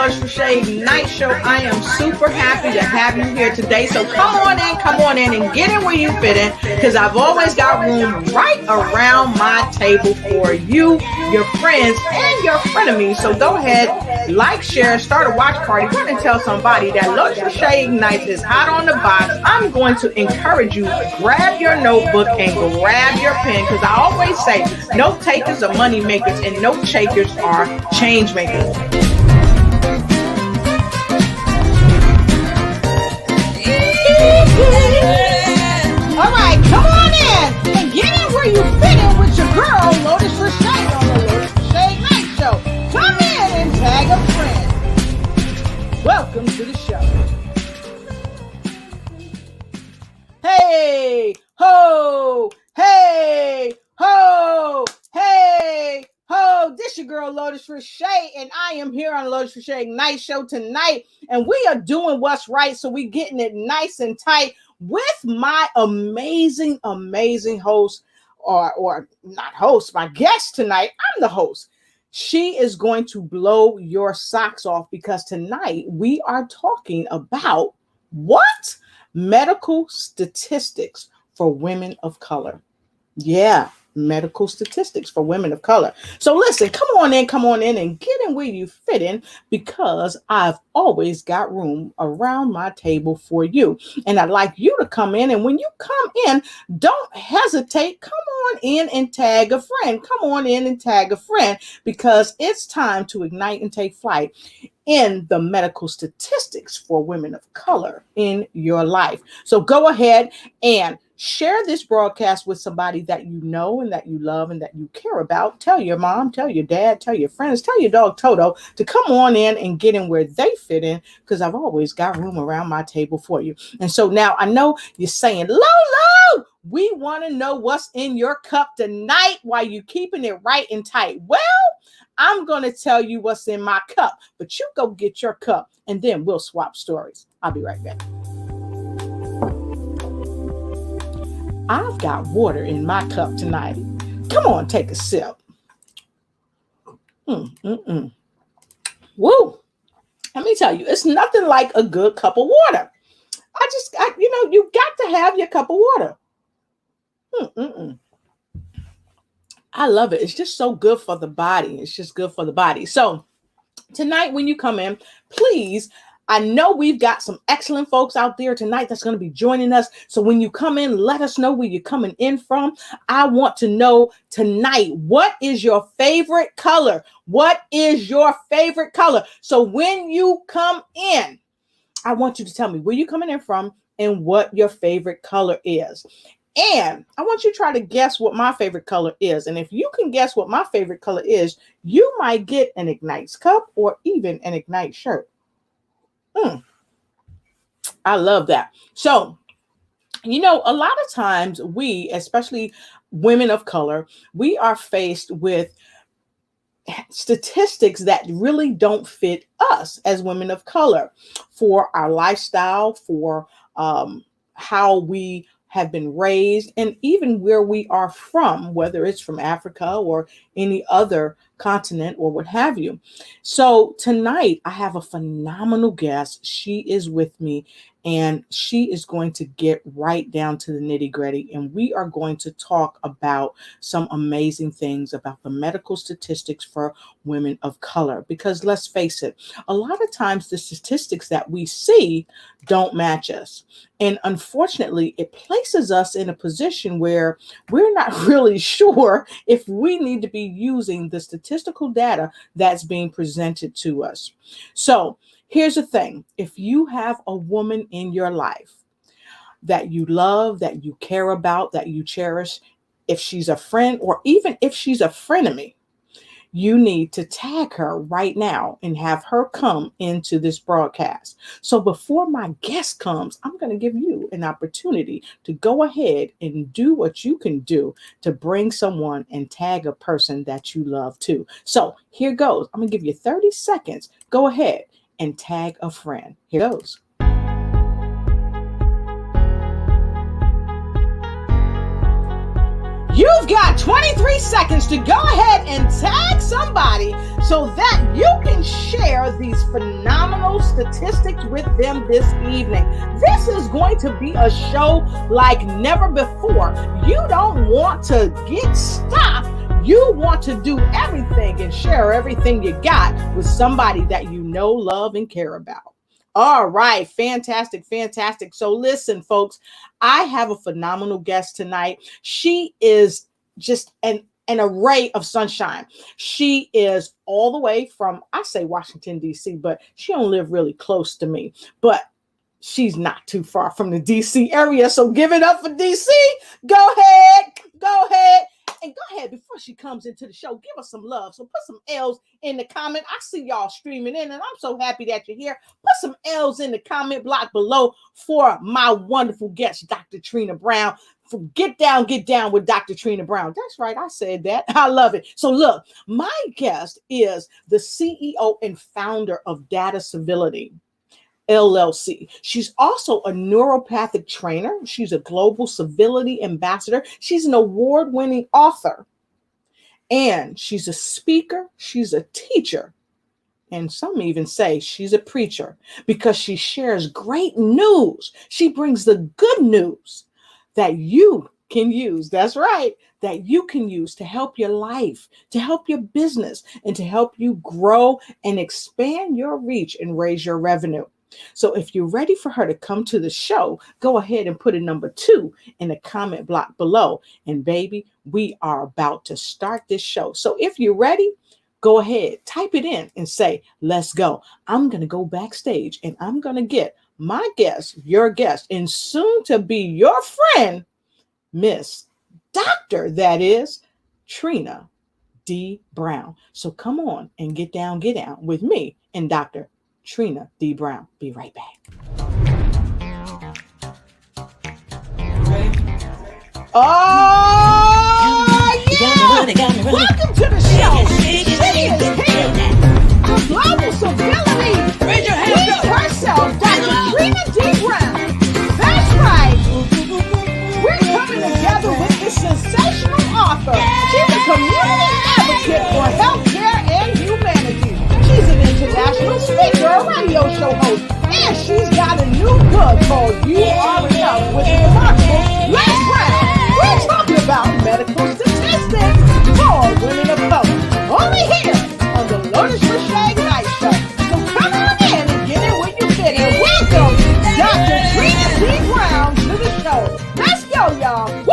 Lotus Crochet Ignite Show. I am super happy to have you here today. So come on in and get in where you fit in, because I've always got room right around my table for you, your friends, and your frenemies. So go ahead, like, share, start a watch party. Run and tell somebody that Lotus Crochet Ignite is hot on the box. I'm going to encourage you, grab your notebook and grab your pen, because I always say note takers are money makers and note takers are change makers. All right, come on in and get in where you fit in with your girl, Lotus Crochet, on the Lotus Crochet Ignite Show. Come in and tag a friend. Welcome to the show. Hey, ho, hey, ho, hey, ho. This your girl, Lotus Crochet, and I am here on the Lotus Crochet Ignite Show tonight, and we are doing what's right, so we getting it nice and tight with my amazing host, or not host, my guest tonight. I'm the host. She is going to blow your socks off, because tonight we are talking about what? Medical statistics for women of color. Yeah, medical statistics for women of color. So listen, come on in and get in where you fit in, because I've always got room around my table for you. And I'd like you to come in, and when you come in, don't hesitate. Come on in and tag a friend. Come on in and tag a friend, because it's time to ignite and take flight in the medical statistics for women of color in your life. So go ahead and share this broadcast with somebody that you know and that you love and that you care about. Tell your mom, tell your dad, tell your friends, tell your dog Toto to come on in and get in where they fit in, because I've always got room around my table for you. And so now I know you're saying, Lolo, we want to know what's in your cup tonight while you keeping it right and tight. Well, I'm going to tell you what's in my cup, but you go get your cup and then we'll swap stories. I'll be right back. I've got water in my cup tonight. Come on, take a sip. Woo. Let me tell you, it's nothing like a good cup of water. You got to have your cup of water. I love it. It's just so good for the body. It's just good for the body. So tonight when you come in, please, I know we've got some excellent folks out there tonight that's going to be joining us. So when you come in, let us know where you're coming in from. I want to know tonight, what is your favorite color? What is your favorite color? So when you come in, I want you to tell me where you're coming in from and what your favorite color is. And I want you to try to guess what my favorite color is. And if you can guess what my favorite color is, you might get an Ignite's cup or even an Ignite shirt. I love that. So, a lot of times we, especially women of color, we are faced with statistics that really don't fit us as women of color for our lifestyle, for how we have been raised, and even where we are from, whether it's from Africa or any other continent or what have you. So tonight I have a phenomenal guest. She is with me, and she is going to get right down to the nitty-gritty, and we are going to talk about some amazing things about the medical statistics for women of color. Because let's face it, a lot of times the statistics that we see don't match us. And unfortunately, it places us in a position where we're not really sure if we need to be using the statistical data that's being presented to us. So here's the thing. If you have a woman in your life that you love, that you care about, that you cherish, if she's a friend or even if she's a frenemy, you need to tag her right now and have her come into this broadcast. So before my guest comes, I'm going to give you an opportunity to go ahead and do what you can do to bring someone and tag a person that you love too. So here goes. I'm going to give you 30 seconds. Go ahead and tag a friend. Here goes. You've You've got 23 seconds to go ahead and tag somebody so that you can share these phenomenal statistics with them this evening. This is going to be a show like never before. You don't want to get stopped. You want to do everything and share everything you got with somebody that you know, love, and care about. All right, fantastic, fantastic. So listen, folks, I have a phenomenal guest tonight. She is just an array of sunshine. She is all the way from, I say Washington, D.C., but she don't live really close to me. But she's not too far from the D.C. area, so give it up for D.C. Go ahead. And go ahead, before she comes into the show, give us some love. So put some L's in the comment. I see y'all streaming in, and I'm so happy that you're here. Put some L's in the comment block below for my wonderful guest, Dr. Trina Brown. Get down with Dr. Trina Brown. That's right, I said that. I love it. So look, my guest is the CEO and founder of Data Civility LLC. She's also a neuropathic trainer. She's a global civility ambassador. She's an award-winning author. And she's a speaker. She's a teacher. And some even say she's a preacher because she shares great news. She brings the good news that you can use. That's right. That you can use to help your life, to help your business, and to help you grow and expand your reach and raise your revenue. So if you're ready for her to come to the show, go ahead and put a number 2 in the comment block below. And baby, we are about to start this show. So if you're ready, go ahead, type it in and say, let's go. I'm going to go backstage and I'm going to get my guest, your guest, and soon to be your friend, Miss Dr. that is Trina D. Brown. So come on and get down with me and Dr. Trina D. Brown. Be right back. Oh, yeah! Welcome to the show. She is here. The global civility. Raise your hands up. Herself, Dr. Trina D. Brown. That's right. We're coming together with this sensational author. She's a community advocate for healthcare and humanity. She's an international speaker, a radio show host, and she's got a new book called You Are Enough with the remarkable Les Brown. We're talking about medical statistics for women of color. Only here on the Lotus Crochet Night Show. So come on in and get in when you fit in. Welcome, Dr. Trina D. Brown, to the show. Let's go, y'all. Woo!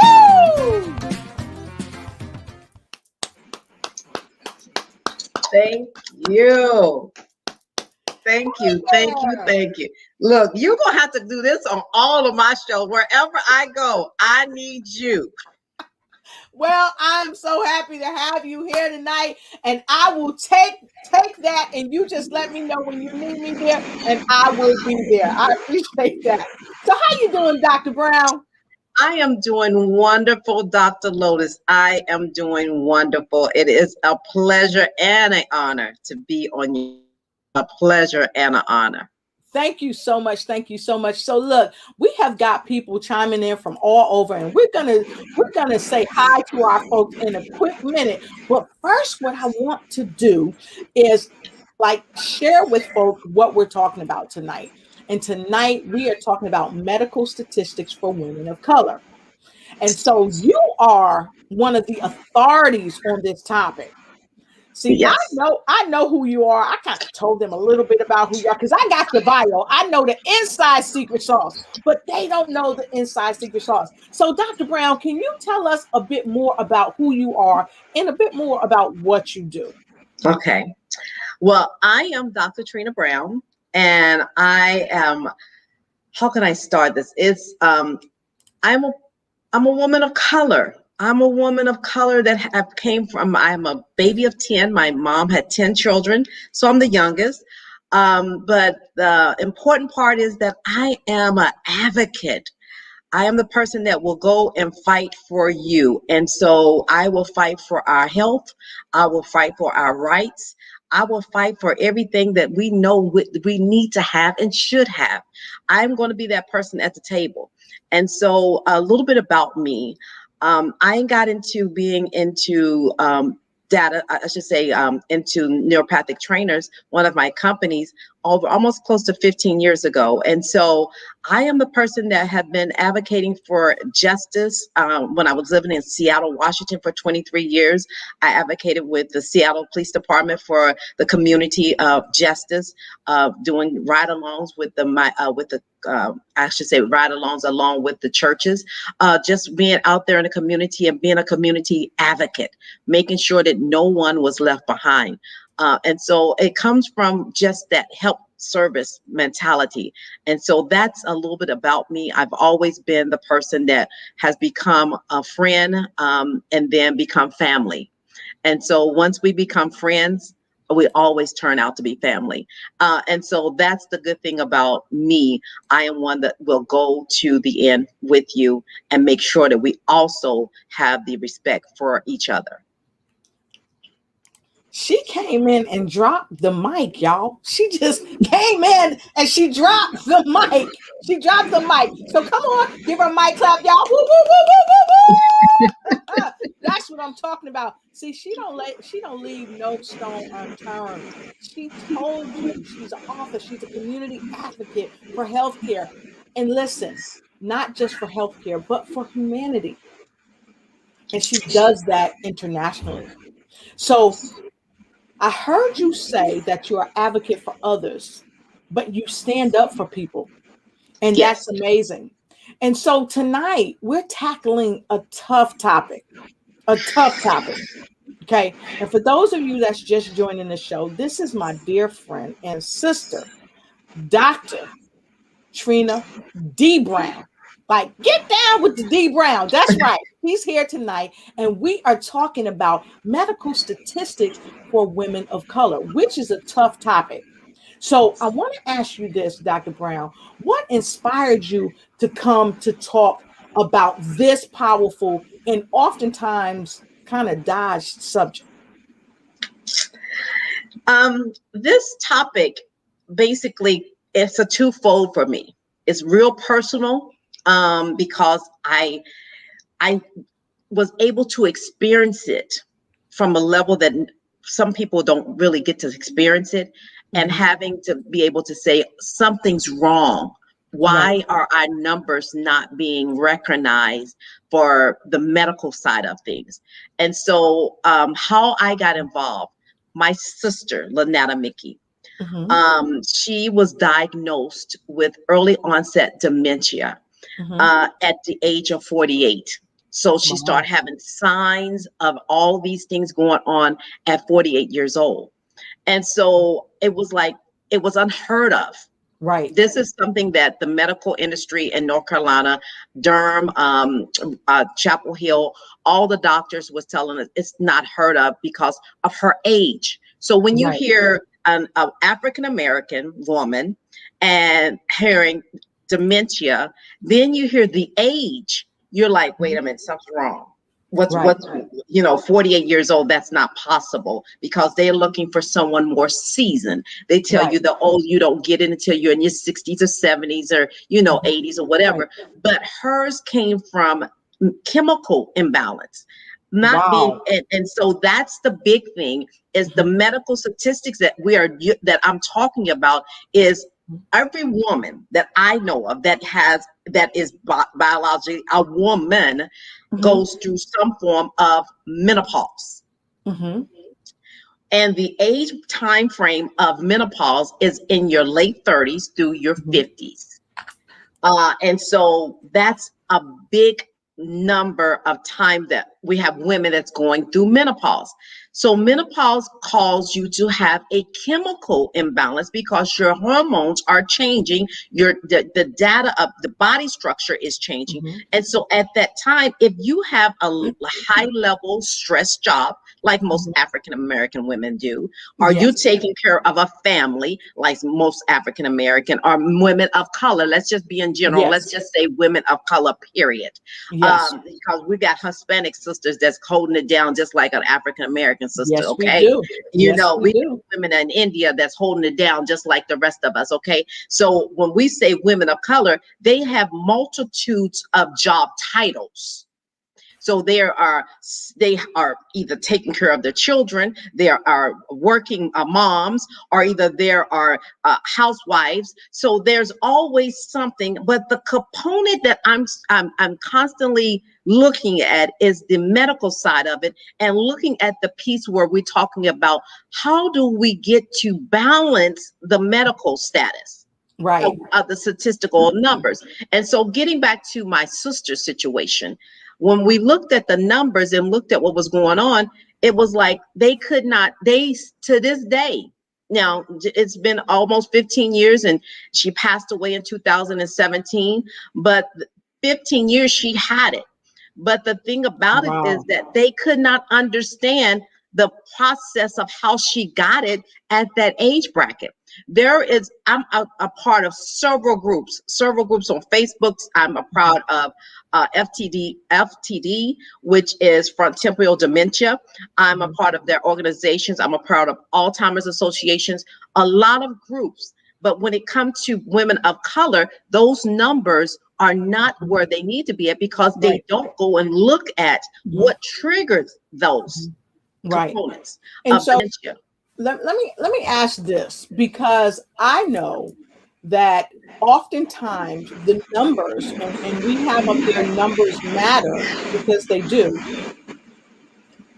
Thank you. Thank you. Look, you're going to have to do this on all of my shows. Wherever I go, I need you. Well, I'm so happy to have you here tonight, and I will take that, and you just let me know when you need me there, and I will be there. I appreciate that. So how you doing, Dr. Brown? I am doing wonderful, Dr. Lotus. I am doing wonderful. It is a pleasure and an honor to be on you. A pleasure and an honor. Thank you so much. Thank you so much. So look, we have got people chiming in from all over, and we're gonna say hi to our folks in a quick minute. But first, what I want to do is share with folks what we're talking about tonight. And tonight we are talking about medical statistics for women of color. And so you are one of the authorities on this topic. See, yes. I know who you are. I kind of told them a little bit about who you are because I got the bio. I know the inside secret sauce, but they don't know the inside secret sauce. So, Dr. Brown, can you tell us a bit more about who you are and a bit more about what you do? Okay. Well, I am Dr. Trina Brown, and I am, how can I start this? It's, I'm a woman of color. I'm a woman of color that I'm a baby of 10. My mom had 10 children, so I'm the youngest. But the important part is that I am an advocate. I am the person that will go and fight for you. And so I will fight for our health. I will fight for our rights. I will fight for everything that we know we need to have and should have. I'm going to be that person at the table. And so a little bit about me. I got into being into data, I should say, into neuropathic trainers, one of my companies, over almost close to 15 years ago. And so I am the person that have been advocating for justice. When I was living in Seattle, Washington for 23 years, I advocated with the Seattle Police Department for the community of justice, doing ride-alongs with I should say ride-alongs along with the churches, just being out there in the community and being a community advocate, making sure that no one was left behind. And so it comes from just that help service mentality. And so that's a little bit about me. I've always been the person that has become a friend, and then become family. And so once we become friends, we always turn out to be family. And so that's the good thing about me. I am one that will go to the end with you and make sure that we also have the respect for each other. She came in and dropped the mic, y'all. She just came in and she dropped the mic. She dropped the mic. So come on, give her a mic clap, y'all. Woo, woo, woo, woo, woo, woo. That's what I'm talking about. See, she don't leave no stone unturned. She told you she's an author. She's a community advocate for healthcare. And listen, not just for healthcare, but for humanity. And she does that internationally. So I heard you say that you're an advocate for others, but you stand up for people. And Yes. that's amazing. And so tonight we're tackling a tough topic, a tough topic. Okay. And for those of you that's just joining the show, this is my dear friend and sister, Dr. Trina D. Brown. Like, get down with the D. Brown. That's right. He's here tonight. And we are talking about medical statistics for women of color, which is a tough topic. So I want to ask you this, Dr. Brown. What inspired you to come to talk about this powerful and oftentimes kind of dodged subject? This topic, basically, it's a twofold for me. It's real personal, because I was able to experience it from a level that some people don't really get to experience it, and having to be able to say something's wrong. Why are our numbers not being recognized for the medical side of things? And so how I got involved, my sister, Lynetta Mickey, she was diagnosed with early onset dementia at the age of 48. So she started having signs of all these things going on at 48 years old. And so it was like, it was unheard of. Right. This is something that the medical industry in North Carolina, Durham, Chapel Hill, all the doctors was telling us it's not heard of because of her age. So when you hear an African-American woman and hearing dementia, then you hear the age, you're like, wait a minute, something's wrong. What's 48 years old, that's not possible, because they're looking for someone more seasoned. They tell you that, oh, you don't get it until you're in your 60s or 70s or 80s or whatever. But hers came from chemical imbalance, not being, and so that's the big thing, is the medical statistics that I'm talking about is every woman that I know of that is biologically a woman goes through some form of menopause. And the age time frame of menopause is in your late 30s through your 50s. And so that's a big number of time that we have women that's going through menopause. So menopause calls you to have a chemical imbalance because your hormones are changing, the data of the body structure is changing. And so at that time, if you have a high level stress job, like most African American women do, are you taking care of a family like most African American, or women of color? Let's just be in general. Let's just say women of color, period. Because we got Hispanic sisters that's holding it down just like an African American sister. Okay, we got women in India that's holding it down just like the rest of us. Okay, so when we say women of color, they have multitudes of job titles. So they are either taking care of their children, they are working moms, or either there are housewives. So there's always something. But the component that I'm constantly looking at is the medical side of it, and looking at the piece where we're talking about how do we get to balance the medical status Right. of the statistical numbers. And so getting back to my sister's situation, when we looked at the numbers and looked at what was going on, it was like they could not, they to this day, now it's been almost 15 years and she passed away in 2017, but 15 years she had it. But the thing about it is Wow. that they could not understand the process of how she got it at that age bracket. I'm a part of several groups on Facebook. I'm a proud of FTD, which is front temporal dementia. I'm a part of their organizations. I'm a part of Alzheimer's associations, a lot of groups. But when it comes to women of color, those numbers are not where they need to be at, because they don't go and look at what triggers those components And of so dementia. let me ask this, because I know that oftentimes the numbers, and we have up there numbers matter, because they do.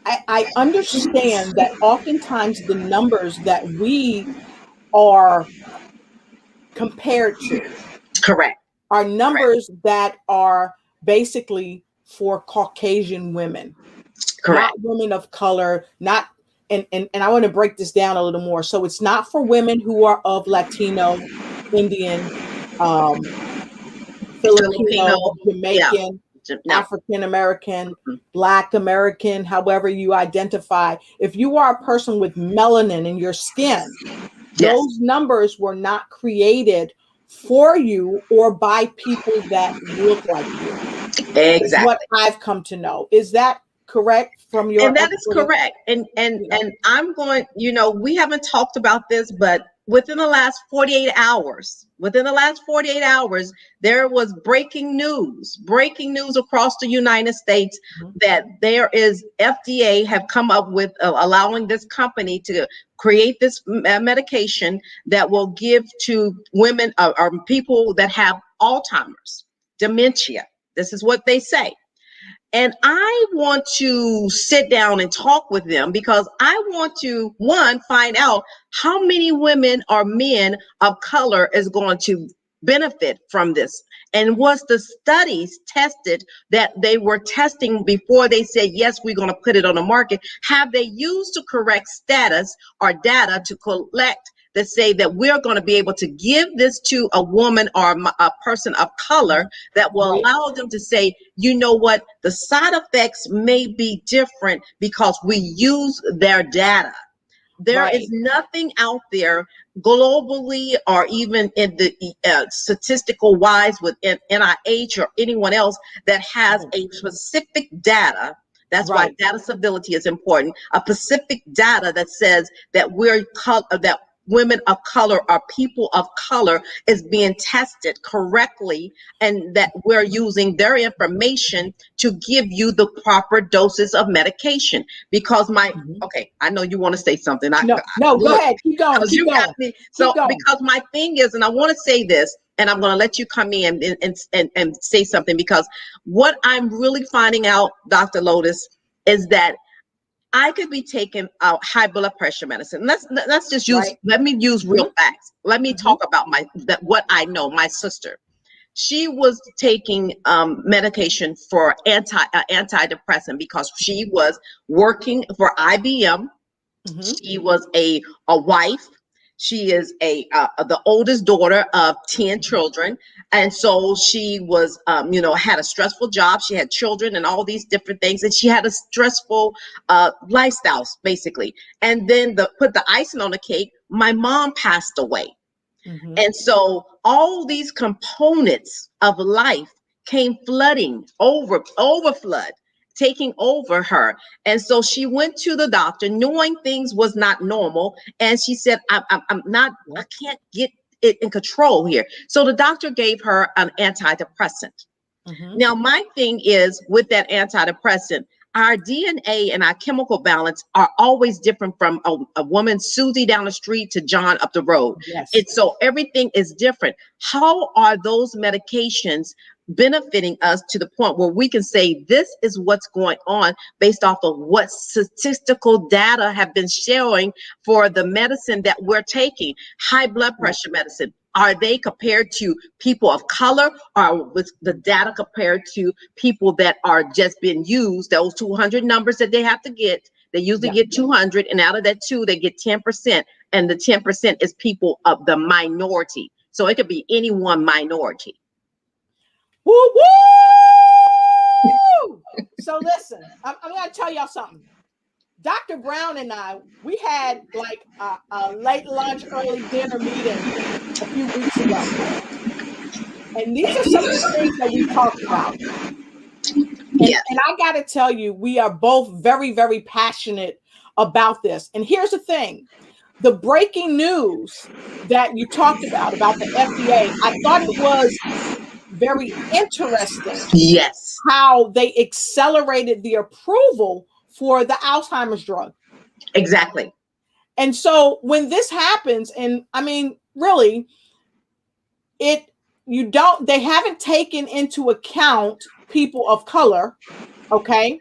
I understand that oftentimes the numbers that we are compared to Correct. are numbers that are basically for Caucasian women, not Correct. women of color, not and I want to break this down a little more. So it's not for women who are of Latino, Indian, um, Filipino. Filipino, Yeah. Jamaican, No. African American, Black American, however you identify. If you are a person with melanin in your skin, Yes. those numbers were not created for you or by people that look like you, is what Exactly. I've come to know. Is that correct from And your that is expert? correct. And You know, I'm going, we haven't talked about this, but within the last 48 hours, there was breaking news across the United States Mhm. that there is FDA have come up with allowing this company to create this medication that will give to women or people that have Alzheimer's, dementia. This is what they say. And I want to sit down and talk with them, because I want to, one, find out how many women or men of color is going to benefit from this. And was the studies tested that they were testing before they said, yes, we're going to put it on the market? Have they used the correct status or data to collect that say that we're going to be able to give this to a woman or a person of color that will allow them to say, you know what, the side effects may be different because we use their data. There is right. nothing out there globally or even in the statistical wise with NIH or anyone else that has a specific data. That's why Right. data stability is important. A specific data that says that that women of color or people of color is being tested correctly, and that we're using their information to give you the proper doses of medication. Because okay, I know you want to say something. No, go Look, ahead. Keep going. because Keep you got going. me. Keep So going. because my thing is, and I want to say this, and I'm going to let you come in and say something, because what I'm really finding out, Dr. Lotus, is that I could be taking high blood pressure medicine. Let's just use. Right. Let me use real facts. Let me Mhm. talk about what I know. My sister, she was taking medication for antidepressant because she was working for IBM. Mhm. She was a wife. She is the oldest daughter of 10 children. And so she was, had a stressful job. She had children and all these different things. And she had a stressful lifestyle, basically. And then put the icing on the cake, my mom passed away. Mhm. And so all these components of life came flooding over flood, taking over her. And so she went to the doctor knowing things was not normal. And she said, I'm not, I can't get it in control here. So the doctor gave her an antidepressant. Now, my thing is with that antidepressant, our DNA and our chemical balance are always different from a woman, Susie down the street, to John up the road. Yes. It's so everything is different. How are those medications benefiting us to the point where we can say this is what's going on based off of what statistical data have been showing for the medicine that we're taking? High blood pressure medicine. Are they compared to people of color, or was the data compared to people that are just being used? Those 200 numbers that they have to get, they usually get 200, and out of that 2, they get 10%, and the 10% is people of the minority. So it could be any one minority. Woo woo! So listen, I'm going to tell y'all something. Dr. Brown and I, we had like a late lunch, early dinner meeting a few weeks ago. And these are some of the things that we talked about. And I got to tell you, we are both very, very passionate about this. And here's the thing. The breaking news that you talked about the FDA, I thought it was very interesting. Yes. How they accelerated the approval for the Alzheimer's drug. Exactly. And so when this happens, and I mean, really, they haven't taken into account people of color, okay,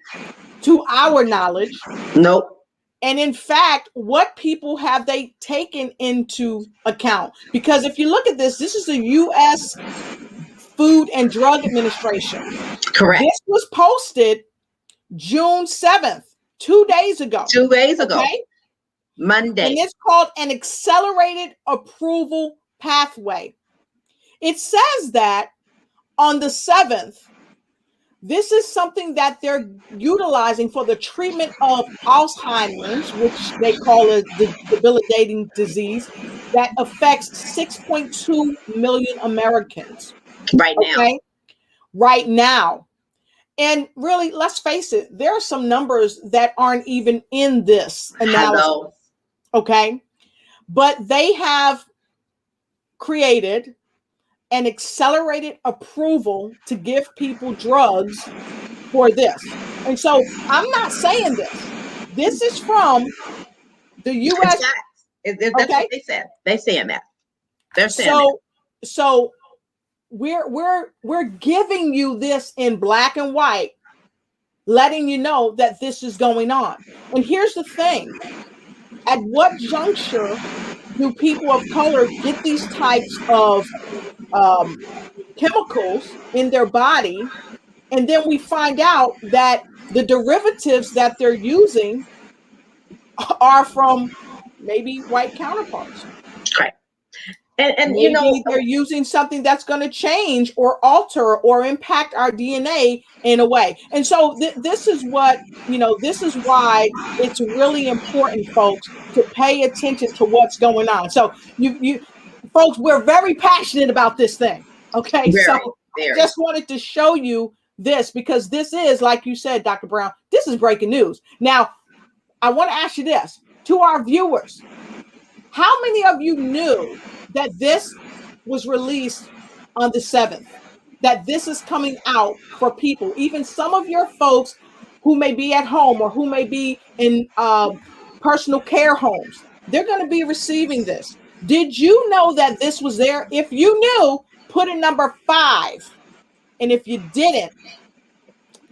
to our knowledge. Nope. And in fact, what people have they taken into account? Because if you look at this is the U.S. Food and Drug Administration. Correct. This was posted June 7th, 2 days ago. 2 days ago. Okay? Monday. And it's called an accelerated approval pathway. It says that on the 7th, this is something that they're utilizing for the treatment of Alzheimer's, which they call a debilitating disease that affects 6.2 million Americans. Right now. Okay? Right now. And really, let's face it, there are some numbers that aren't even in this analysis. Hello. Okay? But they have created an accelerated approval to give people drugs for this. And so I'm not saying this. This is from the U.S. That's what they said. They're saying that. They're saying that. So we're giving you this in black and white, letting you know that this is going on. And here's the thing. At what juncture do people of color get these types of chemicals in their body? And then we find out that the derivatives that they're using are from maybe white counterparts. Correct. And maybe they're using something that's going to change or alter or impact our DNA in a way. And so this is what, this is why it's really important, folks, to pay attention to what's going on. So you folks, we're very passionate about this thing. Okay. Very. I just wanted to show you this because this is, like you said, Dr. Brown, this is breaking news. Now, I want to ask you this to our viewers. How many of you knew that this was released on the 7th? That this is coming out for people, even some of your folks who may be at home or who may be in personal care homes, they're going to be receiving this. Did you know that this was there? If you knew, put a number 5. And if you didn't,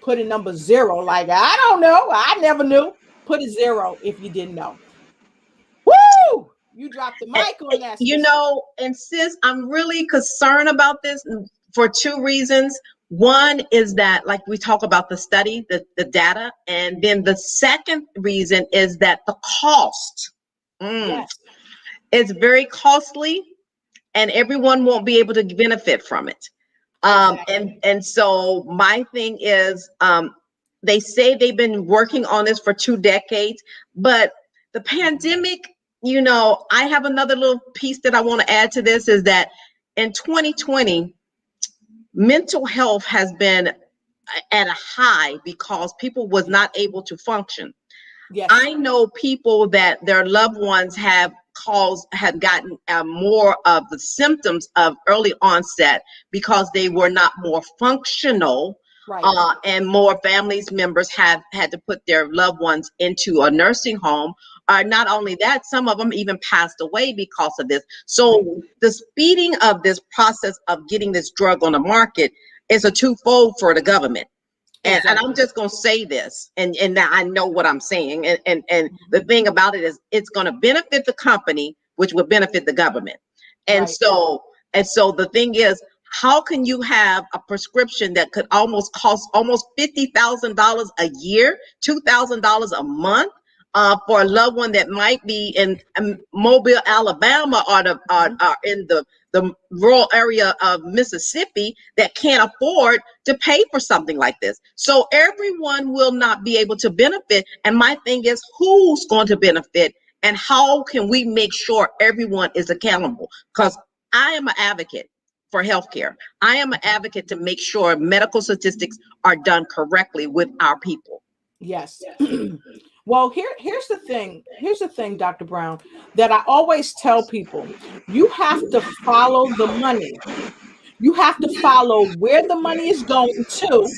put a number 0. Like, I don't know. I never knew. Put a 0 if you didn't know. Woo! You dropped the mic on that. And sis, I'm really concerned about this for 2 reasons. One is that, like we talk about the study, the data, and then the second reason is that the cost. Yes. It's very costly, and everyone won't be able to benefit from it. And so my thing is, they say they've been working on this for 2 decades, but the pandemic, I have another little piece that I want to add to this is that in 2020, mental health has been at a high because people was not able to function. Yes. I know people that their loved ones have had gotten more of the symptoms of early onset because they were not more functional. Right. And more families members have had to put their loved ones into a nursing home. Not only that, some of them even passed away because of this. So the speeding of this process of getting this drug on the market is a twofold for the government. And I'm just going to say this, and I know what I'm saying. And the thing about it is it's going to benefit the company, which will benefit the government. And so the thing is, how can you have a prescription that could cost almost $50,000 a year, $2,000 a month, for a loved one that might be in Mobile, Alabama, or in the rural area of Mississippi that can't afford to pay for something like this? So everyone will not be able to benefit. And my thing is, who's going to benefit, and how can we make sure everyone is accountable? Because I am an advocate for healthcare. I am an advocate to make sure medical statistics are done correctly with our people. Yes. Well, here's the thing. Here's the thing, Dr. Brown, that I always tell people: you have to follow the money. You have to follow where the money is going to.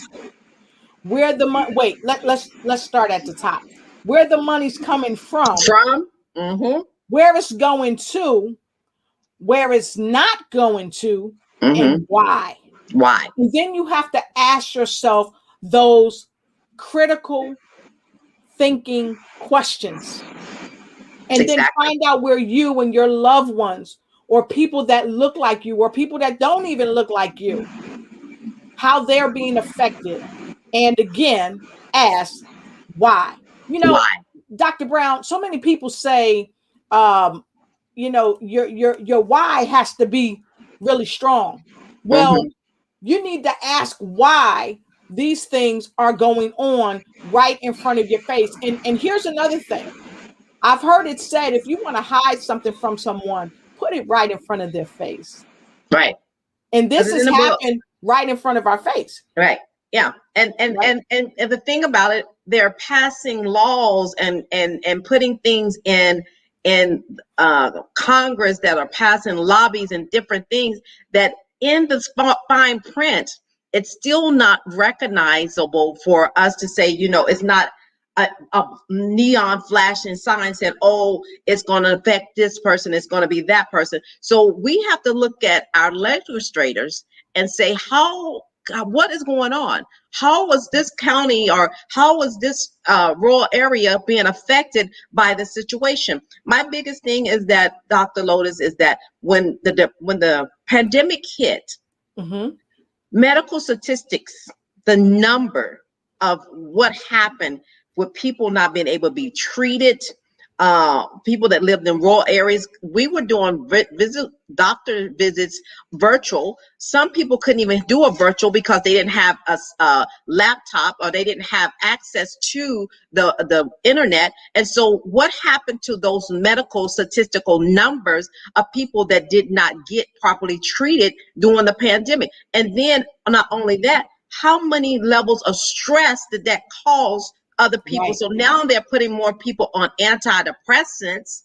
Where the money? Wait, let's start at the top. Where the money's coming from? Where it's going to, where it's not going to, and why. Why? And then you have to ask yourself those critical thinking questions. And then find out where you and your loved ones, or people that look like you, or people that don't even look like you, how they're being affected. And again, ask why. Why? Dr. Brown, so many people say, your why has to be really strong. Well, you need to ask why these things are going on right in front of your face. And here's another thing. I've heard it said, if you want to hide something from someone, put it right in front of their face. Right. And this has happened right in front of our face. Right. Yeah. And the thing about it, they're passing laws and putting things in Congress that are passing lobbies and different things that in the fine print, it's still not recognizable for us to say, it's not a neon flashing sign said, oh, it's going to affect this person, it's going to be that person. So we have to look at our legislators and say, what is going on? How was this county, or how was this rural area being affected by the situation? My biggest thing is that, Dr. Lotus, is that when the pandemic hit, medical statistics, the number of what happened with people not being able to be treated, people that lived in rural areas, we were doing doctor visits virtual. Some people couldn't even do a virtual because they didn't have a laptop, or they didn't have access to the internet. And so what happened to those medical statistical numbers of people that did not get properly treated during the pandemic? And then not only that, how many levels of stress did that cause other people? Right. So now they're putting more people on antidepressants,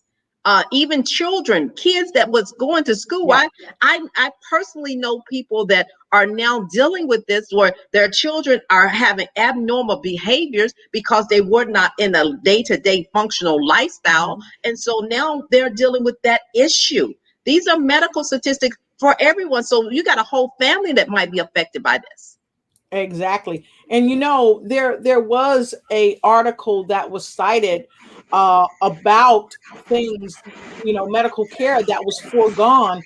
even kids that was going to school. Yeah. I personally know people that are now dealing with this, where their children are having abnormal behaviors because they were not in a day-to-day functional lifestyle. And so now they're dealing with that issue. These are medical statistics for everyone. So you got a whole family that might be affected by this. Exactly. And there was a article that was cited about things, medical care that was foregone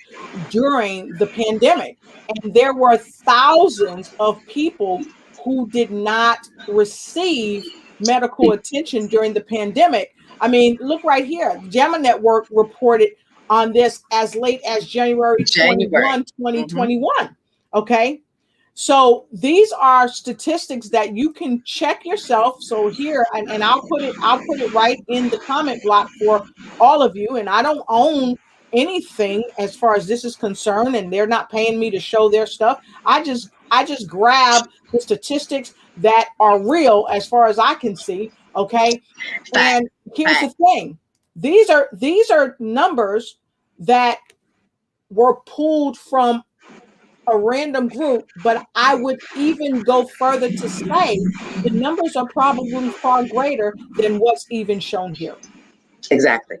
during the pandemic. And there were thousands of people who did not receive medical attention during the pandemic. I mean, look right here. JAMA Network reported on this as late as January 21, 2021. Okay. So these are statistics that you can check yourself. So here, and I'll put it right in the comment block for all of you. And I don't own anything as far as this is concerned, and they're not paying me to show their stuff. I just grab the statistics that are real as far as I can see. Okay. And here's the thing. These are numbers that were pulled from a random group, but I would even go further to say the numbers are probably far greater than what's even shown here. Exactly.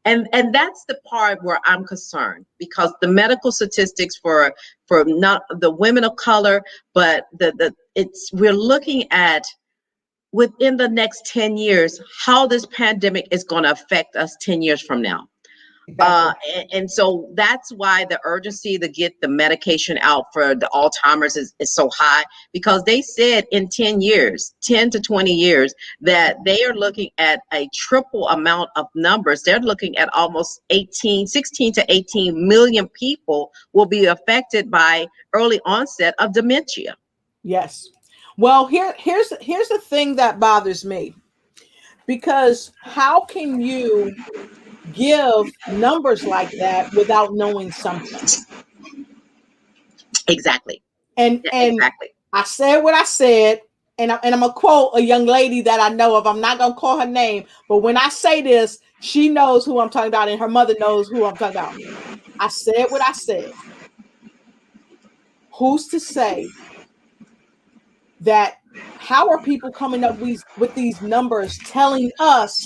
And that's the part where I'm concerned, because the medical statistics for not the women of color, but we're looking at within the next 10 years how this pandemic is going to affect us 10 years from now. And so that's why the urgency to get the medication out for the Alzheimer's is so high, because they said in 10 years, 10 to 20 years, that they are looking at a triple amount of numbers. They're looking at almost 16 to 18 million people will be affected by early onset of dementia. Yes. Well, here's the thing that bothers me, because how can you give numbers like that without knowing something? Exactly. And Yeah, exactly. I said what I said, and I'm gonna quote a young lady that I know of. I'm not gonna call her name, but when I say this, she knows who I'm talking about, and her mother knows who I'm talking about. I said what I said. Who's to say that? How are people coming up with these numbers telling us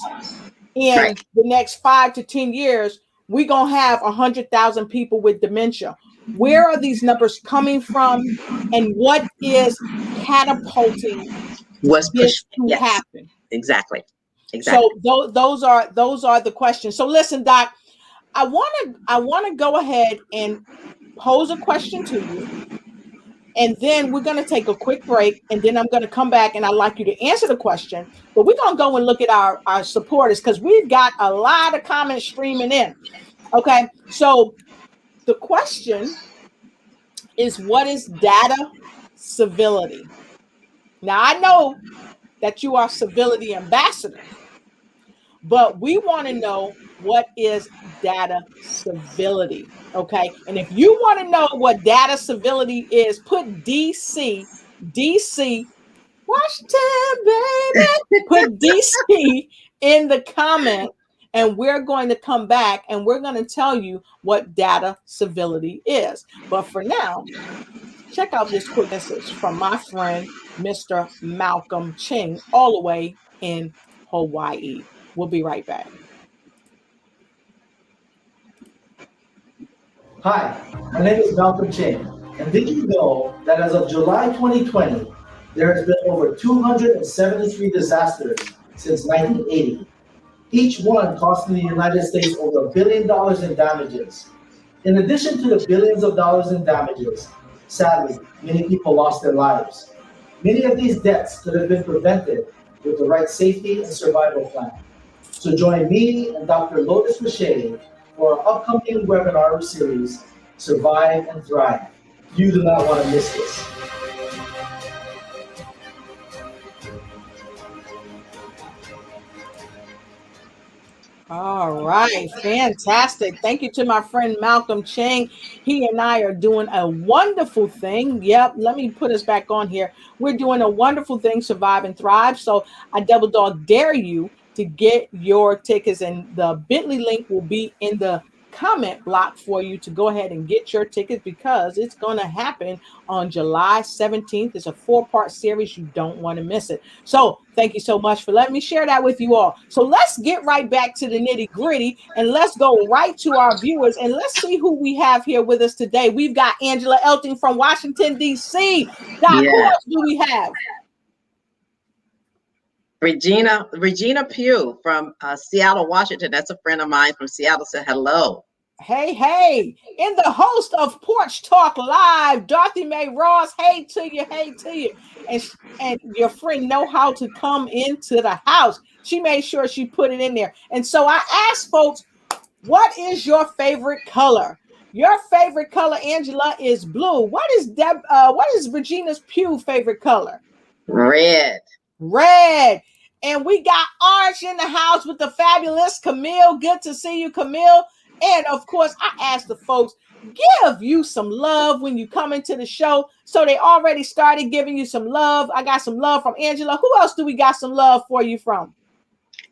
Right. in the next 5 to 10 years we're gonna have 100,000 people with dementia? Where are these numbers coming from, and what is catapulting Was this pushed. to Yes. happen? Exactly. So Exactly. those are the questions. So listen, Doc, I want to go ahead and pose a question to you, and then we're going to take a quick break, and then I'm going to come back, and I'd like you to answer the question. But we're going to go and look at our supporters, because we've got a lot of comments streaming in. Okay, so the question is, what is data civility? Now, I know that you are civility ambassador, but we want to know, what is data civility? Okay, and if you want to know what data civility is, put DC Washington, baby. Put DC in the comment, and we're going to come back and we're going to tell you what data civility is. But for now, check out this quick message from my friend, Mr. Malcolm Ching, all the way in Hawaii. We'll be right back. Hi, my name is Malcolm Ching, and did you know that as of July 2020, there has been over 273 disasters since 1980, each one costing the United States over $1 billion in damages. In addition to the billions of dollars in damages, sadly, many people lost their lives. Many of these deaths could have been prevented with the right safety and survival plan. So join me and Dr. Lotus Lachey for our upcoming webinar series, Survive and Thrive. You do not want to miss this. All right, fantastic. Thank you to my friend Malcolm Chang. He and I are doing a wonderful thing. Yep, let me put us back on here. We're doing a wonderful thing, Survive and Thrive. So I double dog dare you to get your tickets, and the Bitly link will be in the comment block for you to go ahead and get your tickets, because it's going to happen on July 17th. It's a 4-part series. You don't want to miss it. So thank you so much for letting me share that with you all. So let's get right back to the nitty gritty, and let's go right to our viewers, and let's see who we have here with us today. We've got Angela Elting from Washington, D.C. Doc, who Yeah. else do we have? Regina Pugh from Seattle, Washington. That's a friend of mine from Seattle. Said hello. Hey. In the host of Porch Talk Live, Dorothy Mae Ross. Hey to you. And your friend know how to come into the house. She made sure she put it in there. And so I asked folks, what is your favorite color? Your favorite color, Angela, is blue. What is Regina's Pugh favorite color? Red. Red. And we got orange in the house with the fabulous Camille. Good to see you, Camille. And of course, I asked the folks, give you some love when you come into the show. So they already started giving you some love. I got some love from Angela. Who else do we got some love for you from?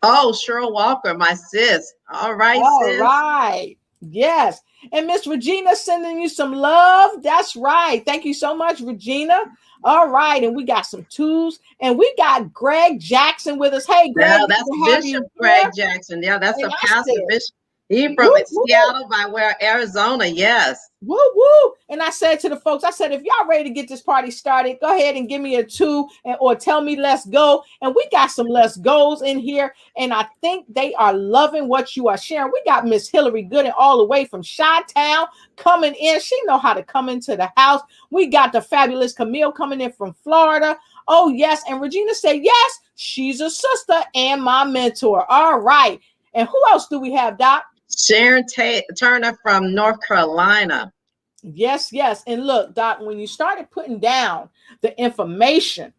Oh, Cheryl Walker, my sis. All right, All sis. right. Yes. And Miss Regina sending you some love. That's right. Thank you so much, Regina. All right. And we got some tools. And we got Greg Jackson with us. Hey, Greg, Now good that's to have Bishop you here. Greg Jackson. Yeah, that's And a I pastor said, bishop. He from whoop, whoop. Seattle by where Arizona. Yes. Woo woo. And I said to the folks, I said, if y'all ready to get this party started, go ahead and give me a 2 or tell me let's go. And we got some let's goes in here. And I think they are loving what you are sharing. We got Miss Hillary Gooden all the way from Chi-Town coming in. She know how to come into the house. We got the fabulous Camille coming in from Florida. Oh, yes. And Regina said, yes, she's a sister and my mentor. All right. And who else do we have, Doc? Sharon Turner from North Carolina. Yes, yes. And look, Doc, when you started putting down the information,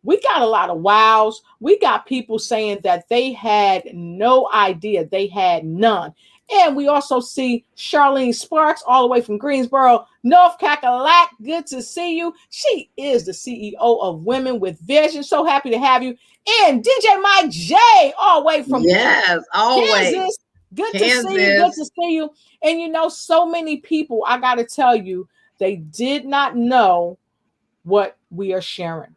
we got a lot of wows. We got people saying that they had no idea, they had none. And we also see Charlene Sparks all the way from Greensboro, North Cackalack. Good to see you. She is the CEO of Women with Vision. So happy to have you. And DJ Mike J, all the way from Yes, always. Kansas. Good to Kansas. see you. Good to see you. And you know, so many people, I got to tell you, they did not know what we are sharing.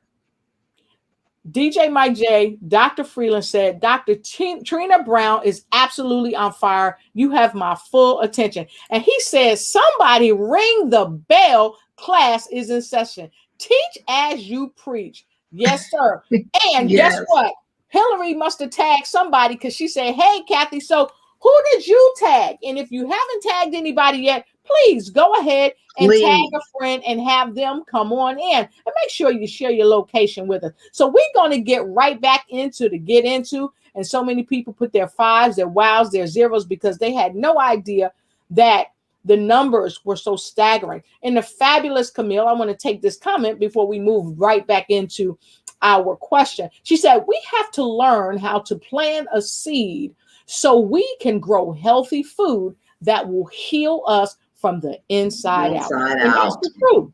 DJ Mike J, Dr. Freeland said, Dr. Trina Brown is absolutely on fire. You have my full attention. And he says, somebody ring the bell. Class is in session. Teach as you preach. Yes, sir. And Yes. guess what? Hillary must have tagged somebody because she said, hey, Kathy, so who did you tag? And if you haven't tagged anybody yet, please go ahead and tag a friend and have them come on in. And make sure you share your location with us. So we're going to get right back into the get into. And so many people put their 5s, their wows, their 0s because they had no idea that the numbers were so staggering. And the fabulous Camille, I want to take this comment before we move right back into our question. She said, we have to learn how to plant a seed so we can grow healthy food that will heal us from the inside out. And that's the truth.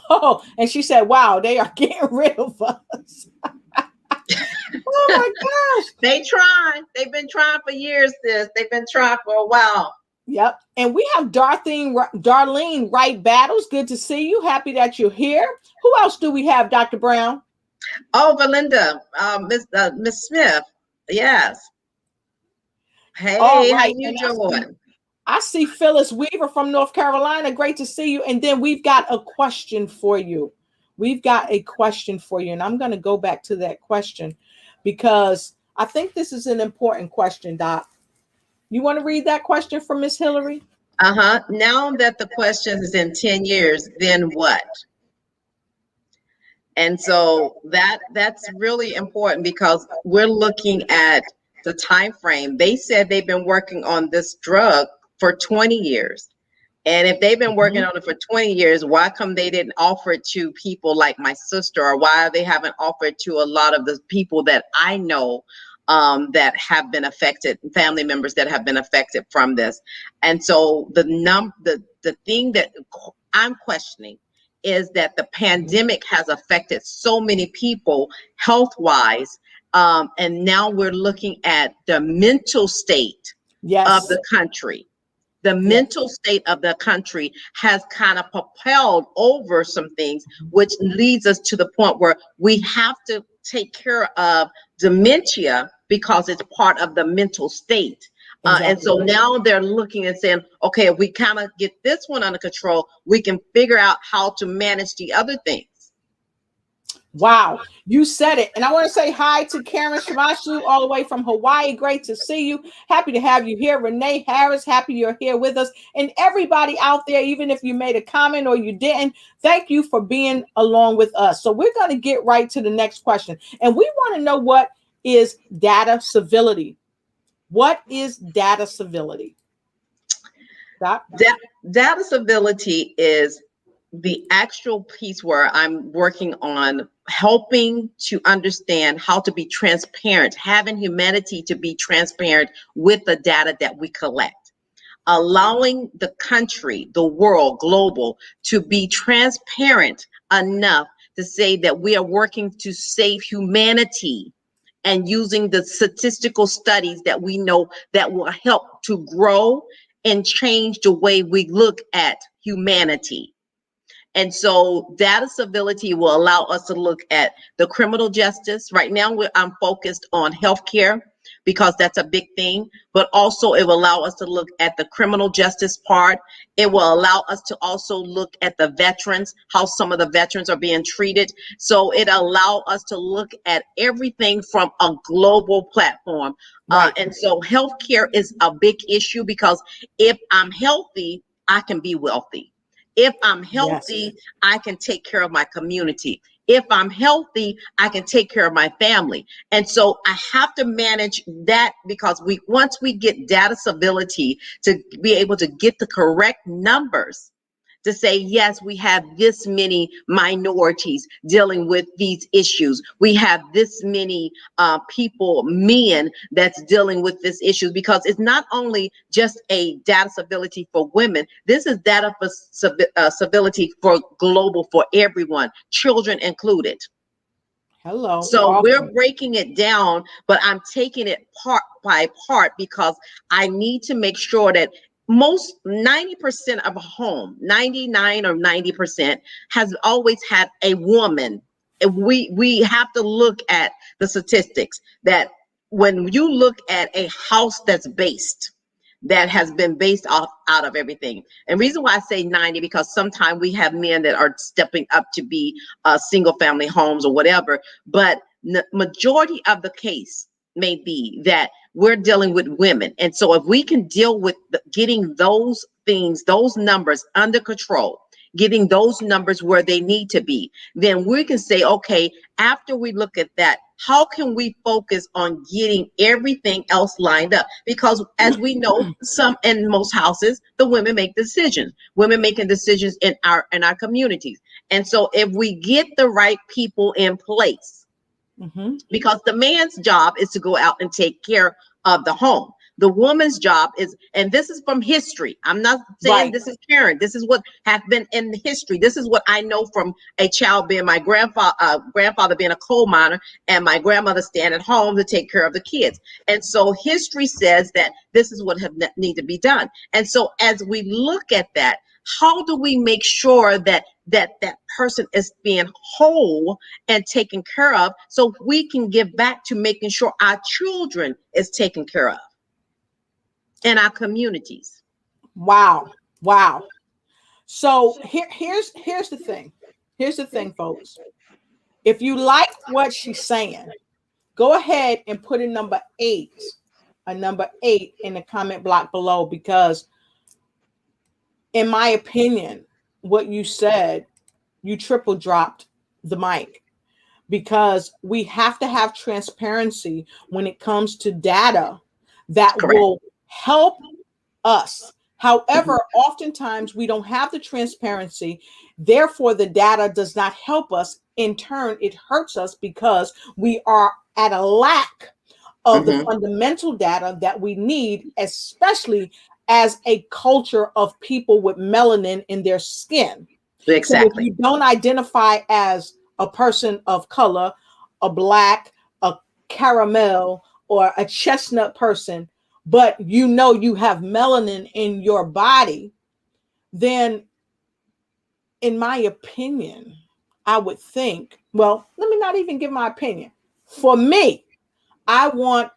Oh, and she said, wow, they are getting rid of us. Oh my gosh. They tried. They've been trying for years, sis. They've been trying for a while. Yep. And we have Darlene Wright Battles. Good to see you. Happy that you're here. Who else do we have, Dr. Brown? Oh, Belinda, Miss Smith. Yes. Hey, right. how you doing? I see Phyllis Weaver from North Carolina. Great to see you. And then we've got a question for you. And I'm going to go back to that question because I think this is an important question, Doc. You want to read that question from Miss Hillary? Now that the question is in 10 years, then what? And so that's really important because we're looking at the time frame. They said they've been working on this drug for 20 years. And if they've been working on it for 20 years, why come they didn't offer it to people like my sister, or why they haven't offered to a lot of the people that I know that have been affected, family members that have been affected from this? And so the thing that I'm questioning is that the pandemic has affected so many people health-wise, and now we're looking at the mental state of the country. The mental state of the country has kind of propelled over some things, which leads us to the point where we have to take care of dementia because it's part of the mental state. Exactly. And so now they're looking and saying, okay, if we kind of get this one under control, we can figure out how to manage the other things. Wow, you said it. And I want to say hi to Karen Shimashu all the way from Hawaii. Great to see you. Happy to have you here. Renee Harris, happy you're here with us. And everybody out there, even if you made a comment or you didn't, thank you for being along with us. So we're going to get right to the next question. And we want to know, what is data civility? What is data civility? Data civility is the actual piece where I'm working on helping to understand how to be transparent, having humanity to be transparent with the data that we collect, allowing the country, the world, global, to be transparent enough to say that we are working to save humanity and using the statistical studies that we know that will help to grow and change the way we look at humanity. And so data civility will allow us to look at the criminal justice. Right now, I'm focused on healthcare because that's a big thing, but also it will allow us to look at the criminal justice part. It will allow us to also look at the veterans, how some of the veterans are being treated. So it allow us to look at everything from a global platform. Right. And so healthcare is a big issue because if I'm healthy, I can be wealthy. If I'm healthy, Yes. I can take care of my community. If I'm healthy, I can take care of my family. And so I have to manage that because once we get data civility to be able to get the correct numbers, to say, yes, we have this many minorities dealing with these issues. We have this many people, men, that's dealing with this issue, because it's not only just a data civility for women. This is data for civility for global, for everyone, children included. Hello. So we're Awesome. breaking it down, but I'm taking it part by part because I need to make sure that most 90% of a home, 99 or 90%, has always had a woman. We have to look at the statistics that when you look at a house that has been based off out of everything. And reason why I say 90, because sometimes we have men that are stepping up to be single family homes or whatever, but the majority of the case may be that we're dealing with women. And so if we can deal with getting those things, those numbers under control, getting those numbers where they need to be, then we can say, okay, after we look at that, how can we focus on getting everything else lined up? Because as we know, in most houses, the women make decisions. Women making decisions in our communities. And so if we get the right people in place, because the man's job is to go out and take care of the home. The woman's job is, and this is from history. I'm not saying this is current. This is what has been in history. This is what I know from a child being my grandfather being a coal miner, and my grandmother staying at home to take care of the kids. And so history says that this is what need to be done. And so as we look at that, how do we make sure that person is being whole and taken care of, so we can give back to making sure our children is taken care of in our communities? Wow. So here's the thing. Here's the thing, folks. If you like what she's saying, go ahead and put a number 8 in the comment block below, because in my opinion, what you said, you triple dropped the mic, because we have to have transparency when it comes to data that will help us. However, oftentimes we don't have the transparency. Therefore, the data does not help us. In turn, it hurts us because we are at a lack of the fundamental data that we need, especially as a culture of people with melanin in their skin. Exactly. So if you don't identify as a person of color, a black, a caramel, or a chestnut person, but you know you have melanin in your body, then in my opinion, I would think, well, let me not even give my opinion. For me, I want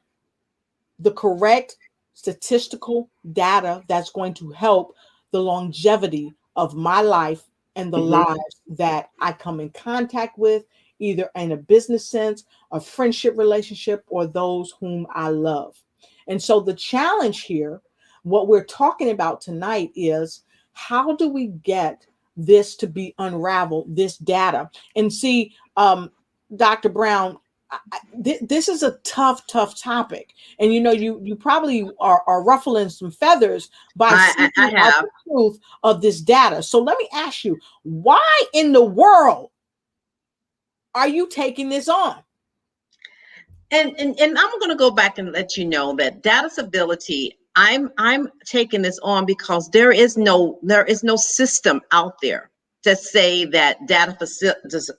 the correct statistical data that's going to help the longevity of my life and the lives that I come in contact with, either in a business sense, a friendship relationship, or those whom I love. And so the challenge here, what we're talking about tonight, is how do we get this to be unraveled, this data? And see, Dr. Brown, this is a tough topic, and you probably are ruffling some feathers by seeking out the truth of this data. So let me ask you, why in the world are you taking this on? And I'm going to go back and let you know that data civility, I'm taking this on because there is no system out there to say that data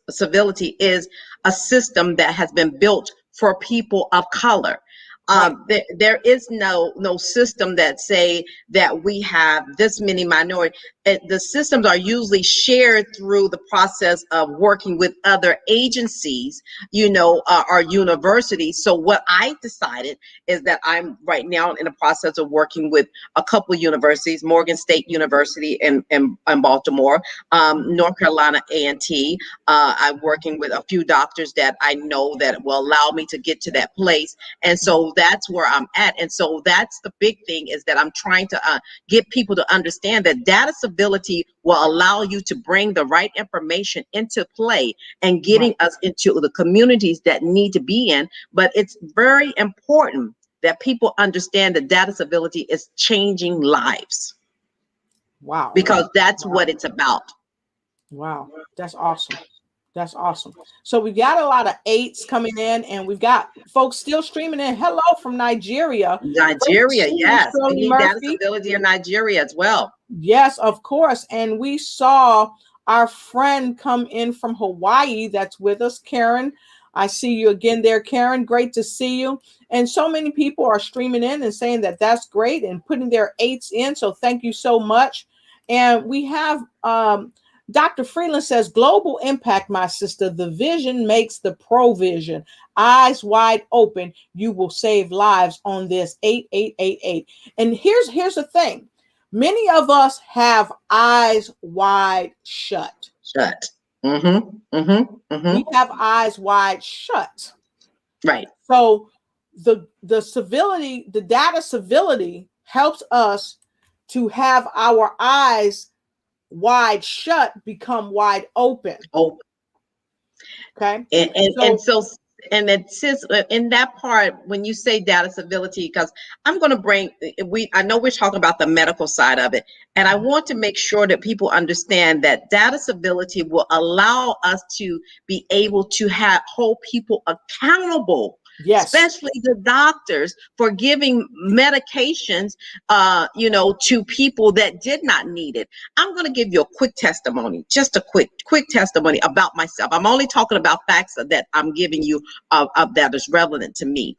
civility is a system that has been built for people of color. There is no system that say that we have this many minority. The systems are usually shared through the process of working with other agencies, or universities. So what I decided is that I'm right now in the process of working with a couple of universities, Morgan State University in Baltimore, North Carolina A&T. I'm working with a few doctors that I know that will allow me to get to that place. And so that's where I'm at. And so that's the big thing, is that I'm trying to get people to understand that data civility will allow you to bring the right information into play and getting us into the communities that need to be in. But it's very important that people understand that data civility is changing lives. Wow. Because that's what it's about. Wow. That's awesome. That's awesome. So we got a lot of 8s coming in, and we've got folks still streaming in. Hello from Nigeria. Nigeria, yes. We need Murphy. data civility in Nigeria as well. Yes, of course. And we saw our friend come in from Hawaii that's with us, Karen. I see you again there, Karen. Great to see you. And so many people are streaming in and saying that that's great and putting their 8s in. So thank you so much. And we have Dr. Freeland says, global impact, my sister. The vision makes the provision. Eyes wide open. You will save lives on this 8888. And here's the thing. Many of us have eyes wide shut. We have eyes wide shut. Right. So the civility, the data civility helps us to have our eyes wide shut become wide open. Okay. And it says in that part, when you say data civility, because I'm going to bring, I know we're talking about the medical side of it, and I want to make sure that people understand that data civility will allow us to be able to hold people accountable. Yes. Especially the doctors for giving medications, to people that did not need it. I'm going to give you a quick testimony, just a quick testimony about myself. I'm only talking about facts that I'm giving you that is relevant to me.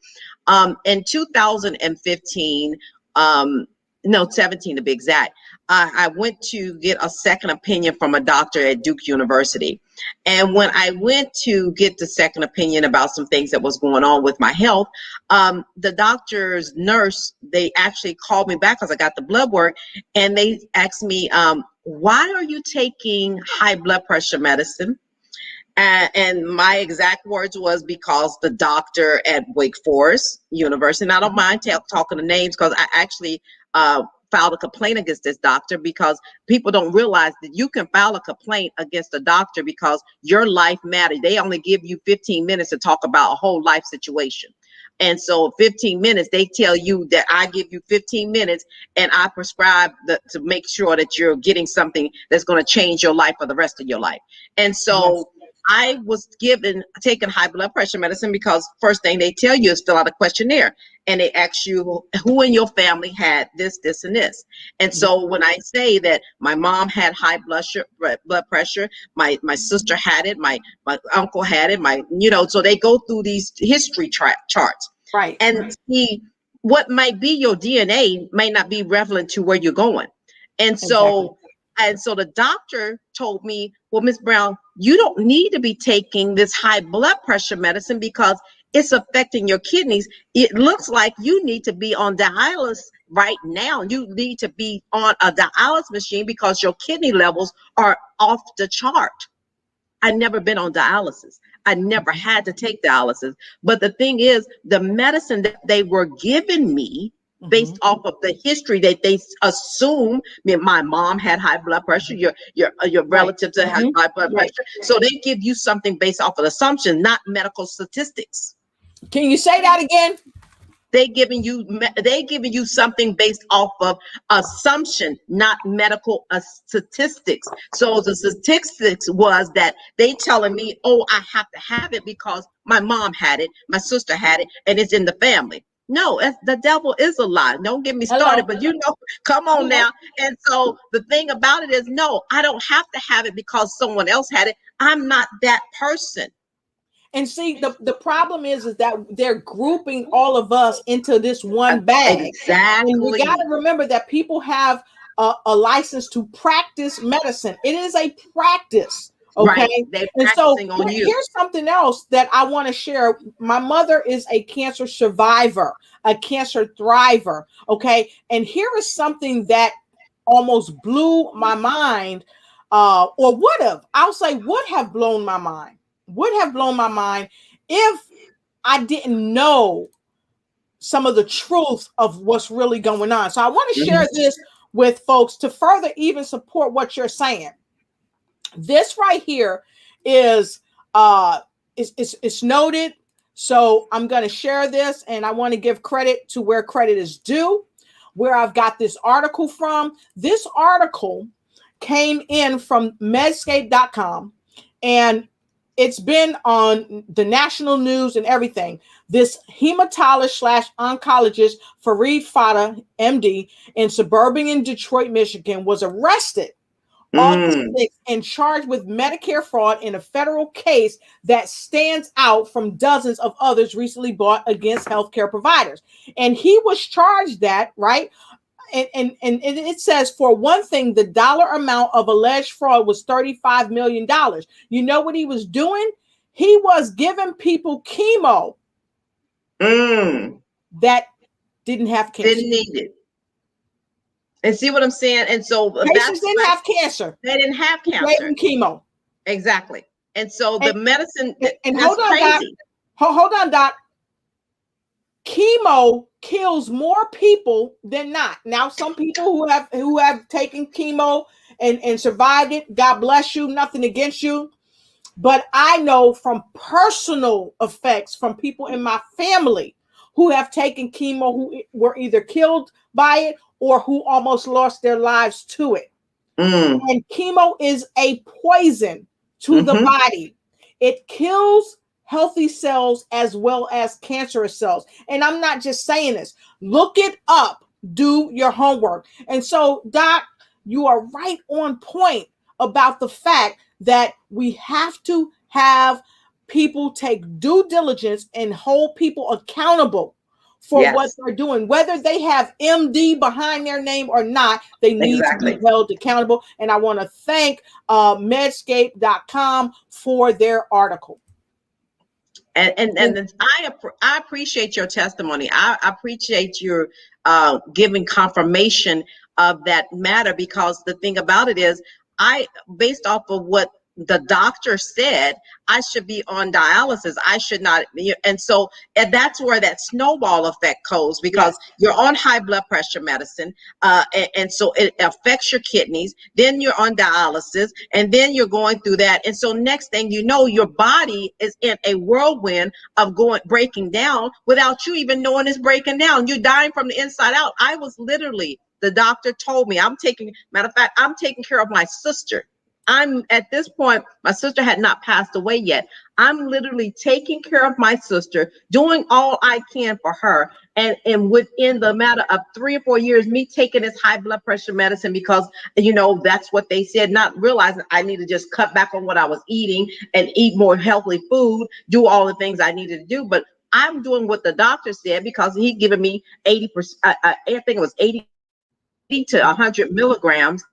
In 2015, 17 to be exact, I went to get a second opinion from a doctor at Duke University. And when I went to get the second opinion about some things that was going on with my health, the doctor's nurse, they actually called me back because I got the blood work, and they asked me, why are you taking high blood pressure medicine? And my exact words was, because the doctor at Wake Forest University, and I don't mind talking the names, because I actually filed a complaint against this doctor, because people don't realize that you can file a complaint against a doctor because your life matters. They only give you 15 minutes to talk about a whole life situation. And so 15 minutes, they tell you that I give you 15 minutes and I prescribe to make sure that you're getting something that's going to change your life for the rest of your life. And so I was taking high blood pressure medicine because first thing they tell you is fill out a questionnaire, and they ask you who in your family had this, this, and this. And so when I say that my mom had high blood pressure, my sister had it, my uncle had it, so they go through these history charts. Right. And see, what might be your DNA may not be relevant to where you're going. And so the doctor told me, well, Ms. Brown, you don't need to be taking this high blood pressure medicine because it's affecting your kidneys. It looks like you need to be on dialysis right now. You need to be on a dialysis machine because your kidney levels are off the chart. I've never been on dialysis. I never had to take dialysis. But the thing is, the medicine that they were giving me, based off of the history that they assume, my mom had high blood pressure, your relatives that had high blood pressure. So they give you something based off of assumption, not medical statistics. Can you say that again? They giving you something based off of assumption, not medical statistics. So the statistics was that they telling me, oh, I have to have it because my mom had it, my sister had it, and it's in the family. No, the devil is a lie. Don't get me started, but come on now. And so the thing about it is, no, I don't have to have it because someone else had it. I'm not that person. And see, the problem is that they're grouping all of us into this one bag. Exactly. And we got to remember that people have a license to practice medicine. It is a practice. Okay. Right. They're And so practicing on you. here's something else that I want to share. My mother is a cancer survivor, a cancer thriver. Okay. And here is something that almost blew my mind, or would have blown my mind, if I didn't know some of the truth of what's really going on. So I want to share this with folks to further even support what you're saying. This right here is it's noted. So I'm going to share this, and I want to give credit to where credit is due, where I've got this article from. This article came in from medscape.com, and it's been on the national news and everything. This hematologist/oncologist Fareed Fata, MD, in suburban Detroit, Michigan, was arrested August 6th and charged with Medicare fraud in a federal case that stands out from dozens of others recently brought against healthcare providers. And he was charged that, right? And it says, for one thing, the dollar amount of alleged fraud was $35 million. You know what he was doing? He was giving people chemo that didn't have cancer. Didn't need it. And see what I'm saying? And so patients didn't have cancer. They didn't have cancer. They gave them chemo. Exactly. And so the medicine, and that's crazy. Hold on, Doc. Chemo kills more people than not. Now, some people who have taken chemo and survived it, God bless you, nothing against you. But I know from personal effects from people in my family who have taken chemo, who were either killed by it or who almost lost their lives to it. And chemo is a poison to the body. It kills healthy cells as well as cancerous cells. And I'm not just saying this. Look it up. Do your homework. And so, Doc, you are right on point about the fact that we have to have people take due diligence and hold people accountable for what they're doing, whether they have MD behind their name or not. They need to be held accountable. And I want to thank medscape.com for their article. And I appreciate your testimony. I appreciate your giving confirmation of that matter, because the thing about it is, based off of what the doctor said, I should be on dialysis. I should not. And that's where that snowball effect goes, because you're on high blood pressure medicine. And so it affects your kidneys. Then you're on dialysis, and then you're going through that. And so next thing you know, your body is in a whirlwind of breaking down without you even knowing it's breaking down. You're dying from the inside out. I was literally, the doctor told me, matter of fact, I'm taking care of my sister. I'm at this point, my sister had not passed away yet. I'm literally taking care of my sister, doing all I can for her. And within the matter of 3 or 4 years, me taking this high blood pressure medicine, because, that's what they said, not realizing I need to just cut back on what I was eating and eat more healthy food, do all the things I needed to do. But I'm doing what the doctor said, because he given me 80%, I think it was 80 to 100 milligrams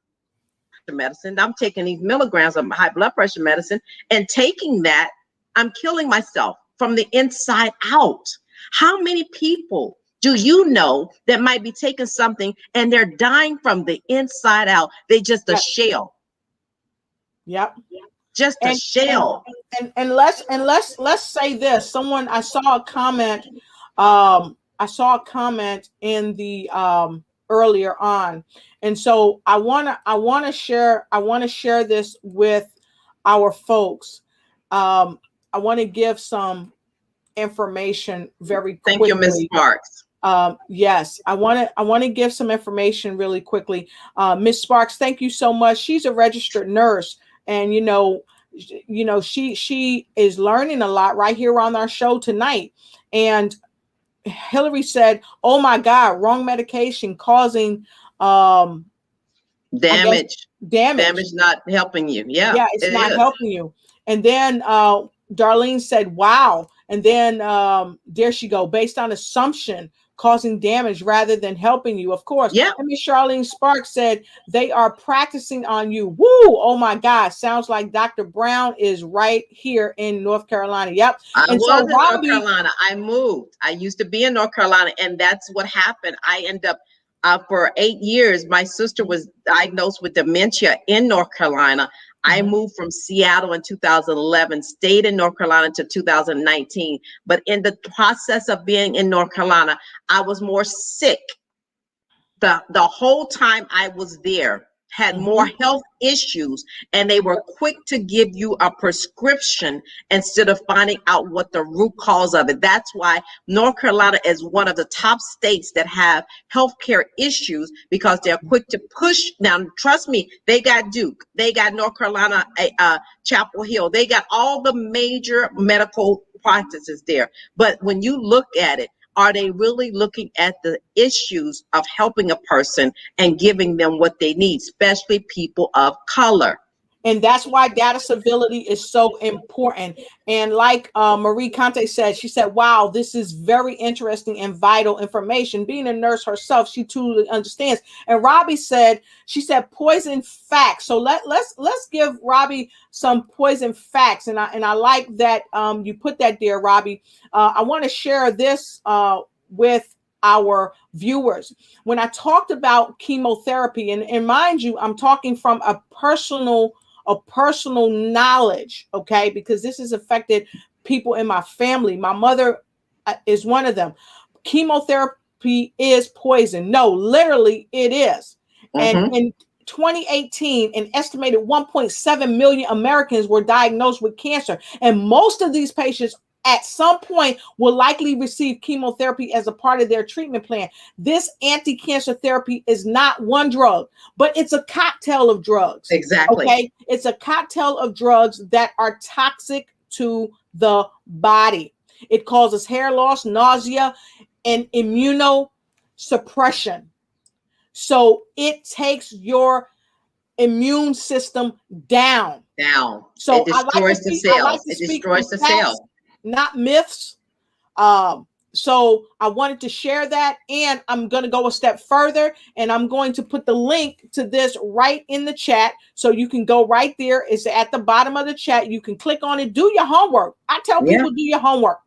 medicine. I'm taking these milligrams of high blood pressure medicine, and taking that, I'm killing myself from the inside out. How many people do you know that might be taking something and they're dying from the inside out? They just a shell. Yep. Just a shell. And let's say this. I saw a comment. I saw a comment in the earlier on. And so I want to share this with our folks. I want to give some information very quickly. Thank you, Ms. Sparks. Yes, I want to give some information really quickly. Ms. Sparks, thank you so much. She's a registered nurse, and she is learning a lot right here on our show tonight. And Hillary said, "Oh my God, wrong medication causing damage, not helping you." Yeah, it's not helping you. And then Darlene said, wow. And then there she go, based on assumption, causing damage rather than helping you, of course. Yeah. And Miss Charlene Sparks said, they are practicing on you. Woo! Oh my God. Sounds like Dr. Brown is right here in North Carolina. Yep. I And was so in Robbie, North Carolina. I moved. I used to be in North Carolina, and that's what happened. I ended up for 8 years. My sister was diagnosed with dementia in North Carolina. I moved from Seattle in 2011, stayed in North Carolina to 2019. But in the process of being in North Carolina, I was more sick. The whole time I was there, had more health issues, and they were quick to give you a prescription instead of finding out what the root cause of it. That's why North Carolina is one of the top states that have healthcare issues, because they're quick to push. Now, trust me, they got Duke, they got North Carolina, Chapel Hill, they got all the major medical practices there. But when you look at it, are they really looking at the issues of helping a person and giving them what they need, especially people of color? And that's why data civility is so important. And like Marie Conte said, she said, wow, this is very interesting and vital information. Being a nurse herself, she truly understands. And Robbie said, she said, poison facts. So let's give Robbie some poison facts. And I like that you put that there, Robbie. I want to share this with our viewers. When I talked about chemotherapy, and mind you, I'm talking from a personal knowledge, okay, because this has affected people in my family. My mother is one of them. Chemotherapy is poison. No, literally it is. And in 2018, an estimated 1.7 million Americans were diagnosed with cancer, and most of these patients at some point will likely receive chemotherapy as a part of their treatment plan. This anti-cancer therapy is not one drug, but it's a cocktail of drugs. Exactly. Okay. It's a cocktail of drugs that are toxic to the body. It causes hair loss, nausea, and immunosuppression. So it takes your immune system down. So it destroys the cells. It destroys the cells. Not myths. So I wanted to share that, and I'm going to go a step further, and I'm going to put the link to this right in the chat, so you can go right there. It's at the bottom of the chat. You can click on it. Do your homework. I tell people, do your homework.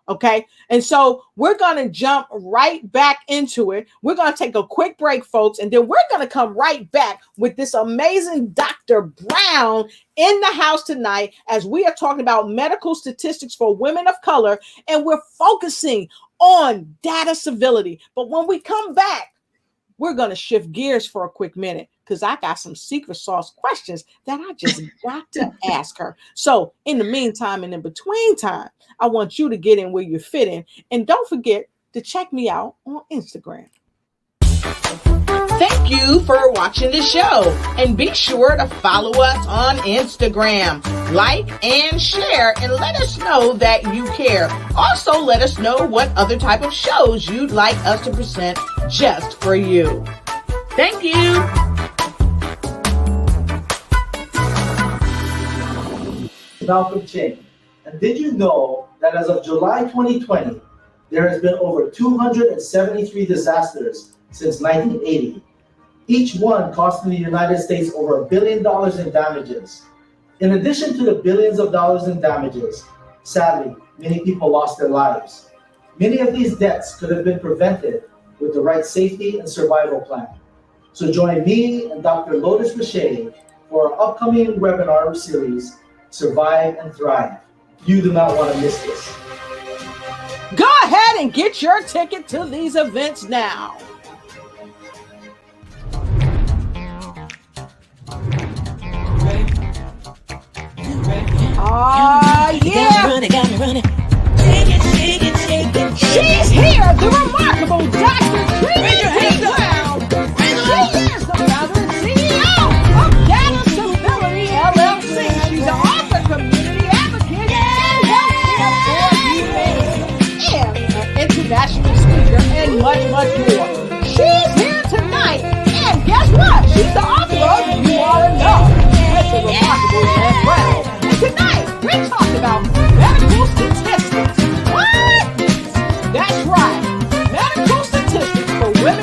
Okay. And so we're going to jump right back into it. We're going to take a quick break, folks, and then we're going to come right back with this amazing Dr. Brown in the house tonight, as we are talking about medical statistics for women of color, and we're focusing on data civility. But when we come back, we're going to shift gears for a quick minute, because I got some secret sauce questions that I just got to ask her. So in the meantime and in between time, I want you to get in where you fit in. And don't forget to check me out on Instagram. Thank you for watching the show. And be sure to follow us on Instagram. Like and share, and let us know that you care. Also, let us know what other type of shows you'd like us to present just for you. Thank you. Malcolm Ching. And did you know that as of July 2020, there has been over 273 disasters since 1980, each one costing the United States over $1 billion in damages. In addition to the billions of dollars in damages, sadly, many people lost their lives. Many of these deaths could have been prevented with the right safety and survival plan. So join me and Dr. Lotus Richey for our upcoming webinar series, Survive and Thrive. You do not want to miss this. Go ahead and get your ticket to these events now. Yeah. She's here, the remarkable Dr. Trina Brown. She is the founder and CEO of Data Civility LLC. She's an author, community advocate, and healthcare for humanity, and an international speaker, and much, much more. She's here tonight, and guess what? She's the author of You Ought to Know with the remarkable Brown. And tonight, we're talking about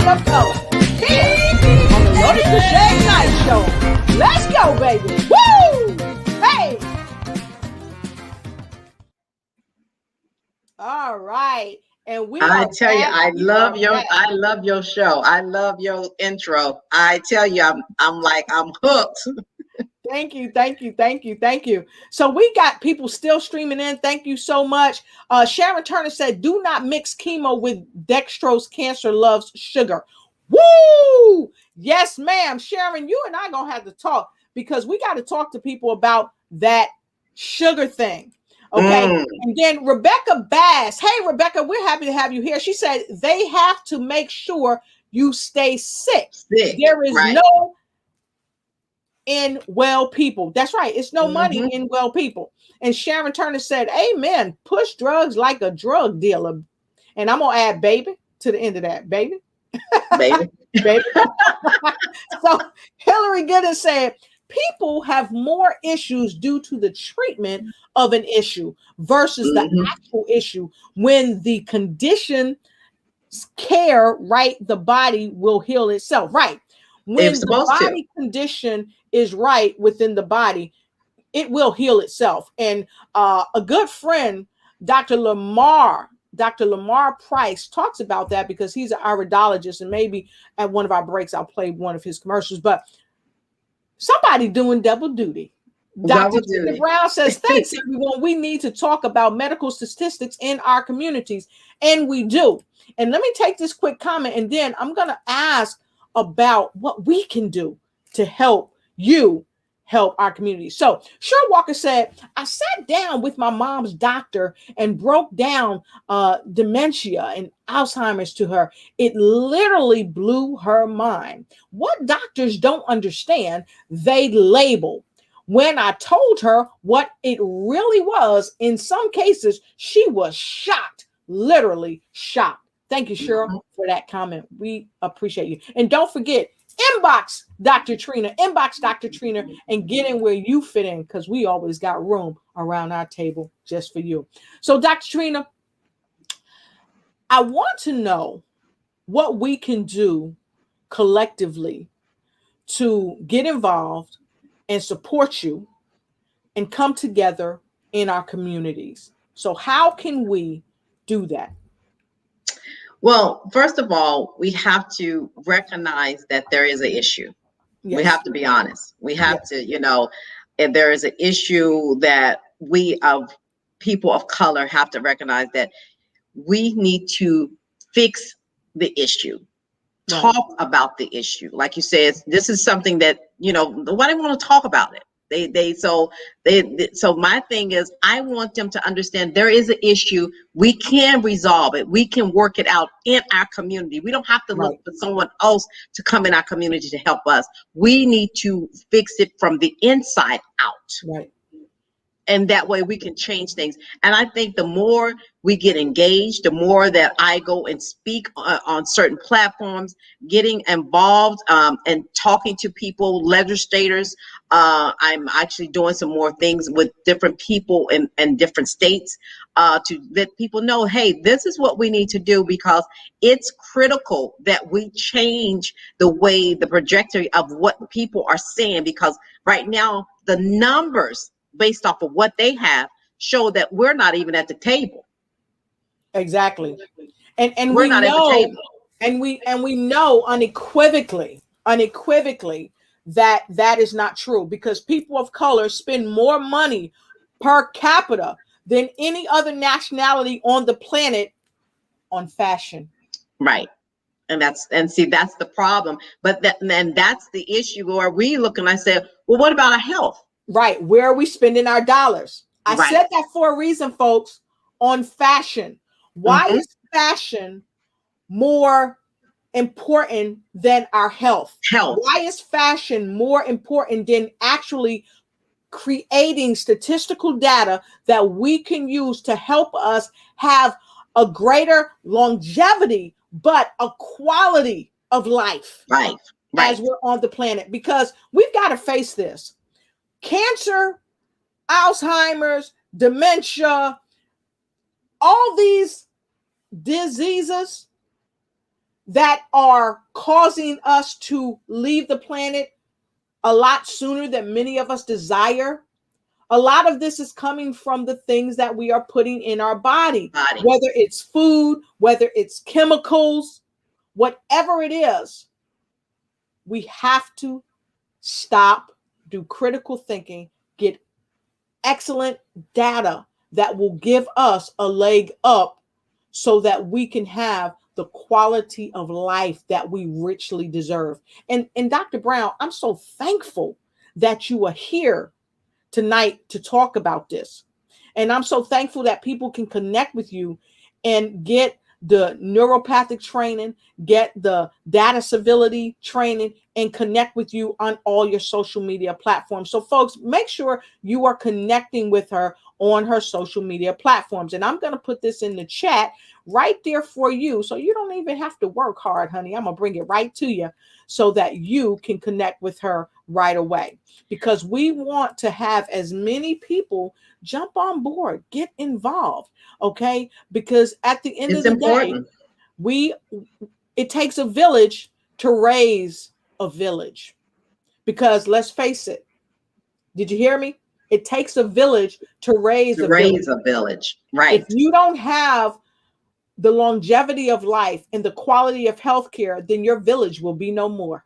of color. On the Lotus Crochet Night Show. Let's go, baby. Woo! Hey! All right. And I tell you, I love your show. I love your intro. I tell you, I'm hooked. Thank you. So we got people still streaming in. Thank you so much. Sharon Turner said, do not mix chemo with dextrose. Cancer loves sugar. Woo! Yes, ma'am. Sharon, you and I gonna have to talk because we got to talk to people about that sugar thing. Okay. And then Rebecca Bass. Hey, Rebecca, we're happy to have you here. She said they have to make sure you stay sick. There is no in well people. That's right. It's no money in well people. And Sharon Turner said, amen. Push drugs like a drug dealer. And I'm going to add baby to the end of that. Baby. Baby. Baby. So Hillary Gooden said, people have more issues due to the treatment of an issue versus the actual issue. When the condition care, right, the body will heal itself. Right. When the body condition is right within the body, it will heal itself. And a good friend, Dr. Lamar Price, talks about that because he's an iridologist, and maybe at one of our breaks I'll play one of his commercials. But somebody doing double duty. Dr. Tina Brown says, thanks, everyone. We need to talk about medical statistics in our communities, and we do. And let me take this quick comment, and then I'm going to ask about what we can do to help you help our community. So Sher Walker said, I sat down with my mom's doctor and broke down dementia and Alzheimer's to her. It literally blew her mind. What doctors don't understand, they label. When I told her what it really was, in some cases, she was shocked, literally shocked. Thank you, Cheryl, for that comment. We appreciate you. And don't forget, inbox Dr. Trina, and get in where you fit in, because we always got room around our table just for you. So, Dr. Trina, I want to know what we can do collectively to get involved and support you and come together in our communities. So how can we do that? Well, first of all, we have to recognize that there is an issue. Yes. We have to be honest. We have to, if there is an issue that we people of color have to recognize that we need to fix the issue. Right. Talk about the issue. Like you said, this is something that, nobody want to talk about it. So my thing is, I want them to understand there is an issue. We can resolve it. We can work it out in our community. We don't have to look for someone else to come in our community to help us. We need to fix it from the inside out. Right. And that way we can change things. And I think the more we get engaged, the more that I go and speak on certain platforms, getting involved and talking to people, legislators. I'm actually doing some more things with different people in different states to let people know, hey, this is what we need to do, because it's critical that we change the way, the trajectory of what people are saying, because right now the numbers based off of what they have show that we're not even at the table. Exactly. And we're not at the table. And we know unequivocally that is not true, because people of color spend more money per capita than any other nationality on the planet on fashion. Right. And that's the problem. But that's the issue where we look and I said, well, what about our health? Right. Where are we spending our dollars? I said that for a reason, folks, on fashion. Why is fashion more important than our health? Why is fashion more important than actually creating statistical data that we can use to help us have a greater longevity, but a quality of life as we're on the planet? Because we've got to face this. Cancer, Alzheimer's, dementia, all these diseases, that are causing us to leave the planet a lot sooner than many of us desire. A lot of this is coming from the things that we are putting in our body, whether it's food, whether it's chemicals, whatever it is. We have to stop, do critical thinking, get excellent data that will give us a leg up so that we can have the quality of life that we richly deserve. And Dr. Brown, I'm so thankful that you are here tonight to talk about this. And I'm so thankful that people can connect with you and get the neuropathic training, get the data civility training, and connect with you on all your social media platforms. So folks, make sure you are connecting with her on her social media platforms. And I'm going to put this in the chat right there for you. So you don't even have to work hard, honey. I'm going to bring it right to you so that you can connect with her right away, because we want to have as many people jump on board, get involved. Okay. Because at the end of the day, it takes a village to raise a village, because let's face it. Did you hear me? It takes a village to raise a village. Right. If you don't have the longevity of life and the quality of healthcare, then your village will be no more.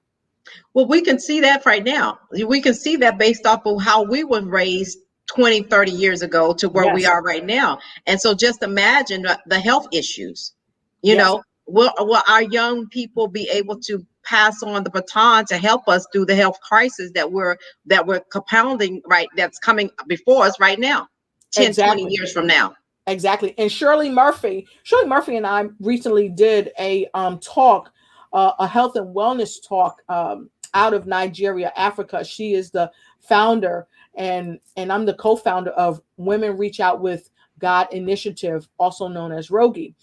Well, we can see that right now. We can see that based off of how we were raised 20, 30 years ago to where we are right now. And so just imagine the health issues, you know, will our young people be able to pass on the baton to help us through the health crisis that we're compounding, right? That's coming before us right now, 10, 20 years from now. Exactly. And Shirley Murphy and I recently did a talk, a health and wellness talk out of Nigeria, Africa. She is the founder and I'm the co-founder of Women Reach Out with God Initiative, also known as Rogi.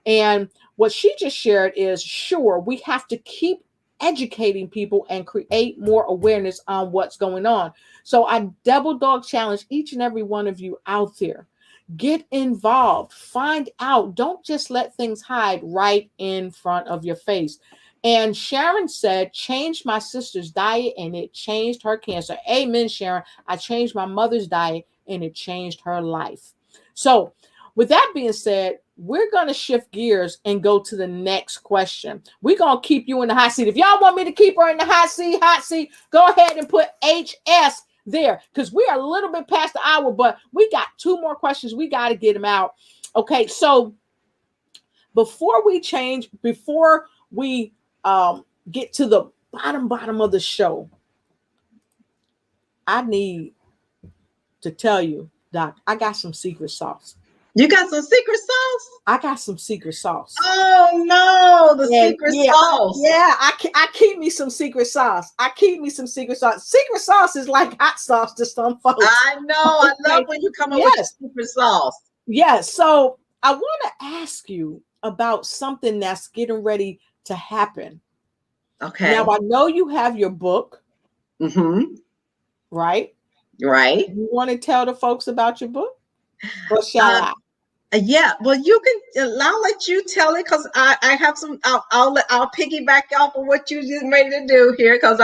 And what she just shared is, sure, we have to keep educating people and create more awareness on what's going on. So I double dog challenge each and every one of you out there. Get involved, find out. Don't just let things hide right in front of your face. And Sharon said, changed my sister's diet and it changed her cancer. Amen, Sharon. I changed my mother's diet and it changed her life. So with that being said, we're going to shift gears and go to the next question. We're going to keep you in the hot seat. If y'all want me to keep her in the hot seat, go ahead and put HS there, because we are a little bit past the hour, but we got two more questions. We got to get them out. Okay, so before we get to the bottom of the show, I need to tell you, Doc, I got some secret sauce. You got some secret sauce? I got some secret sauce. Oh no, secret sauce. Yeah, I keep me some secret sauce. Secret sauce is like hot sauce to some folks. I know. I love when you come up with secret sauce. Yes. So I want to ask you about something that's getting ready to happen. Okay. Now I know you have your book. Mm-hmm. Right. Right. You want to tell the folks about your book? Or shall I? Yeah, well, you can. I'll let you tell it, because I have some. I'll piggyback off of what you just ready to do here, because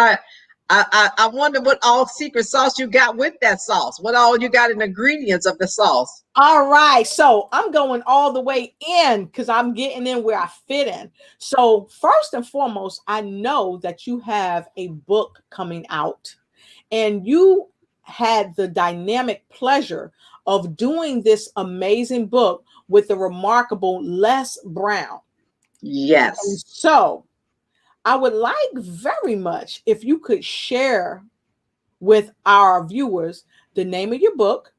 I wonder what all secret sauce you got with that sauce. What all you got in ingredients of the sauce? All right, so I'm going all the way in because I'm getting in where I fit in. So first and foremost, I know that you have a book coming out, and you had the dynamic pleasure of doing this amazing book with the remarkable Les Brown. Yes. And so I would like very much if you could share with our viewers the name of your book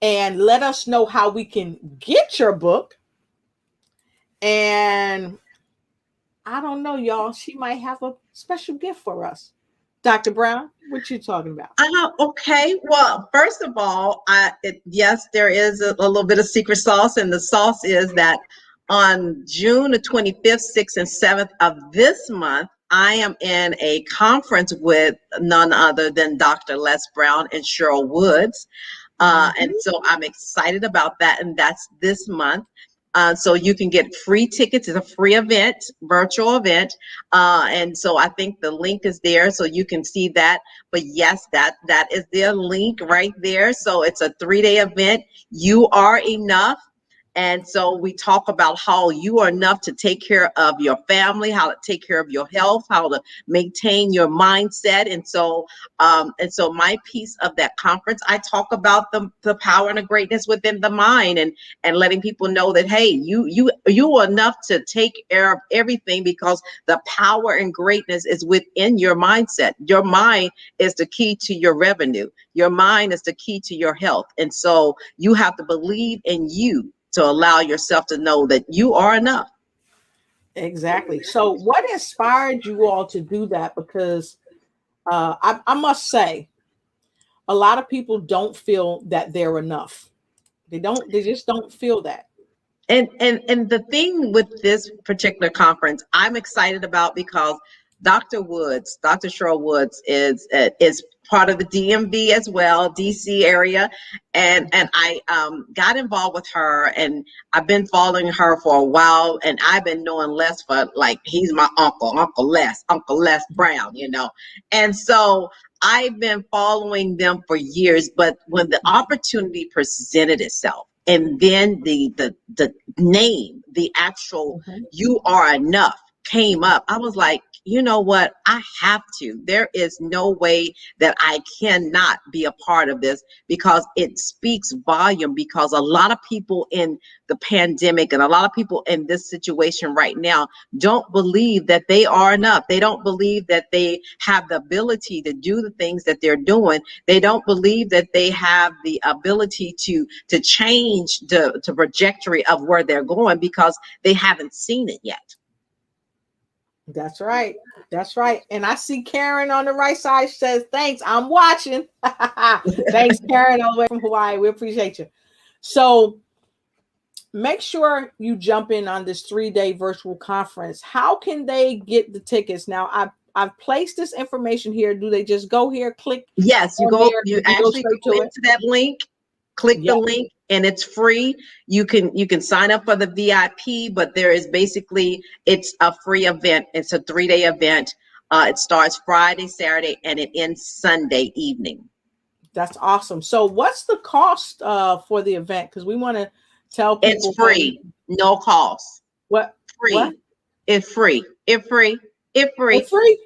and let us know how we can get your book. And I don't know, y'all, she might have a special gift for us. Dr. Brown, what you talking about? Okay. Well, first of all, yes, there is a little bit of secret sauce, and the sauce is that on June the 25th, 6th, and 7th of this month, I am in a conference with none other than Dr. Les Brown and Cheryl Woods. And so I'm excited about that. And that's this month. So you can get free tickets. It's a free event, virtual event. And so I think the link is there so you can see that. But yes, that is their link right there. So it's a 3-day event. You are enough. And so we talk about how you are enough to take care of your family, how to take care of your health, how to maintain your mindset. And so my piece of that conference, I talk about the power and the greatness within the mind, and letting people know that, hey, you are enough to take care of everything, because the power and greatness is within your mindset. Your mind is the key to your revenue. Your mind is the key to your health. And so you have to believe in you to allow yourself to know that you are enough. Exactly. So what inspired you all to do that? Because I must say, a lot of people don't feel that they're enough. They just don't feel that. And the thing with this particular conference, I'm excited about, because Dr. Cheryl Woods is part of the DMV as well, DC area, and I got involved with her, and I've been following her for a while, and I've been knowing Les for, like, he's my Uncle Les Brown, and so I've been following them for years. But when the opportunity presented itself, and then the name, the actual "You Are Enough" came up, I was like, you know what? I have to. There is no way that I cannot be a part of this, because it speaks volume. Because a lot of people in the pandemic, and a lot of people in this situation right now, don't believe that they are enough. They don't believe that they have the ability to do the things that they're doing. They don't believe that they have the ability to change the trajectory of where they're going, because they haven't seen it yet. That's right. That's right. And I see Karen on the right side says, thanks, I'm watching. Thanks, Karen, all the way from Hawaii. We appreciate you. So make sure you jump in on this 3-day virtual conference. How can they get the tickets? Now, I've placed this information here. Do they just go here, click? Yes, you actually go into that link, click the link, and it's free. You can sign up for the VIP, but there is basically, it's a free event. It's a 3-day event. It starts Friday, Saturday, and it ends Sunday evening. That's awesome. So what's the cost for the event? Because we want to tell people. It's free, no cost. What? Free. What? It's free. It's free. It's free. It's free.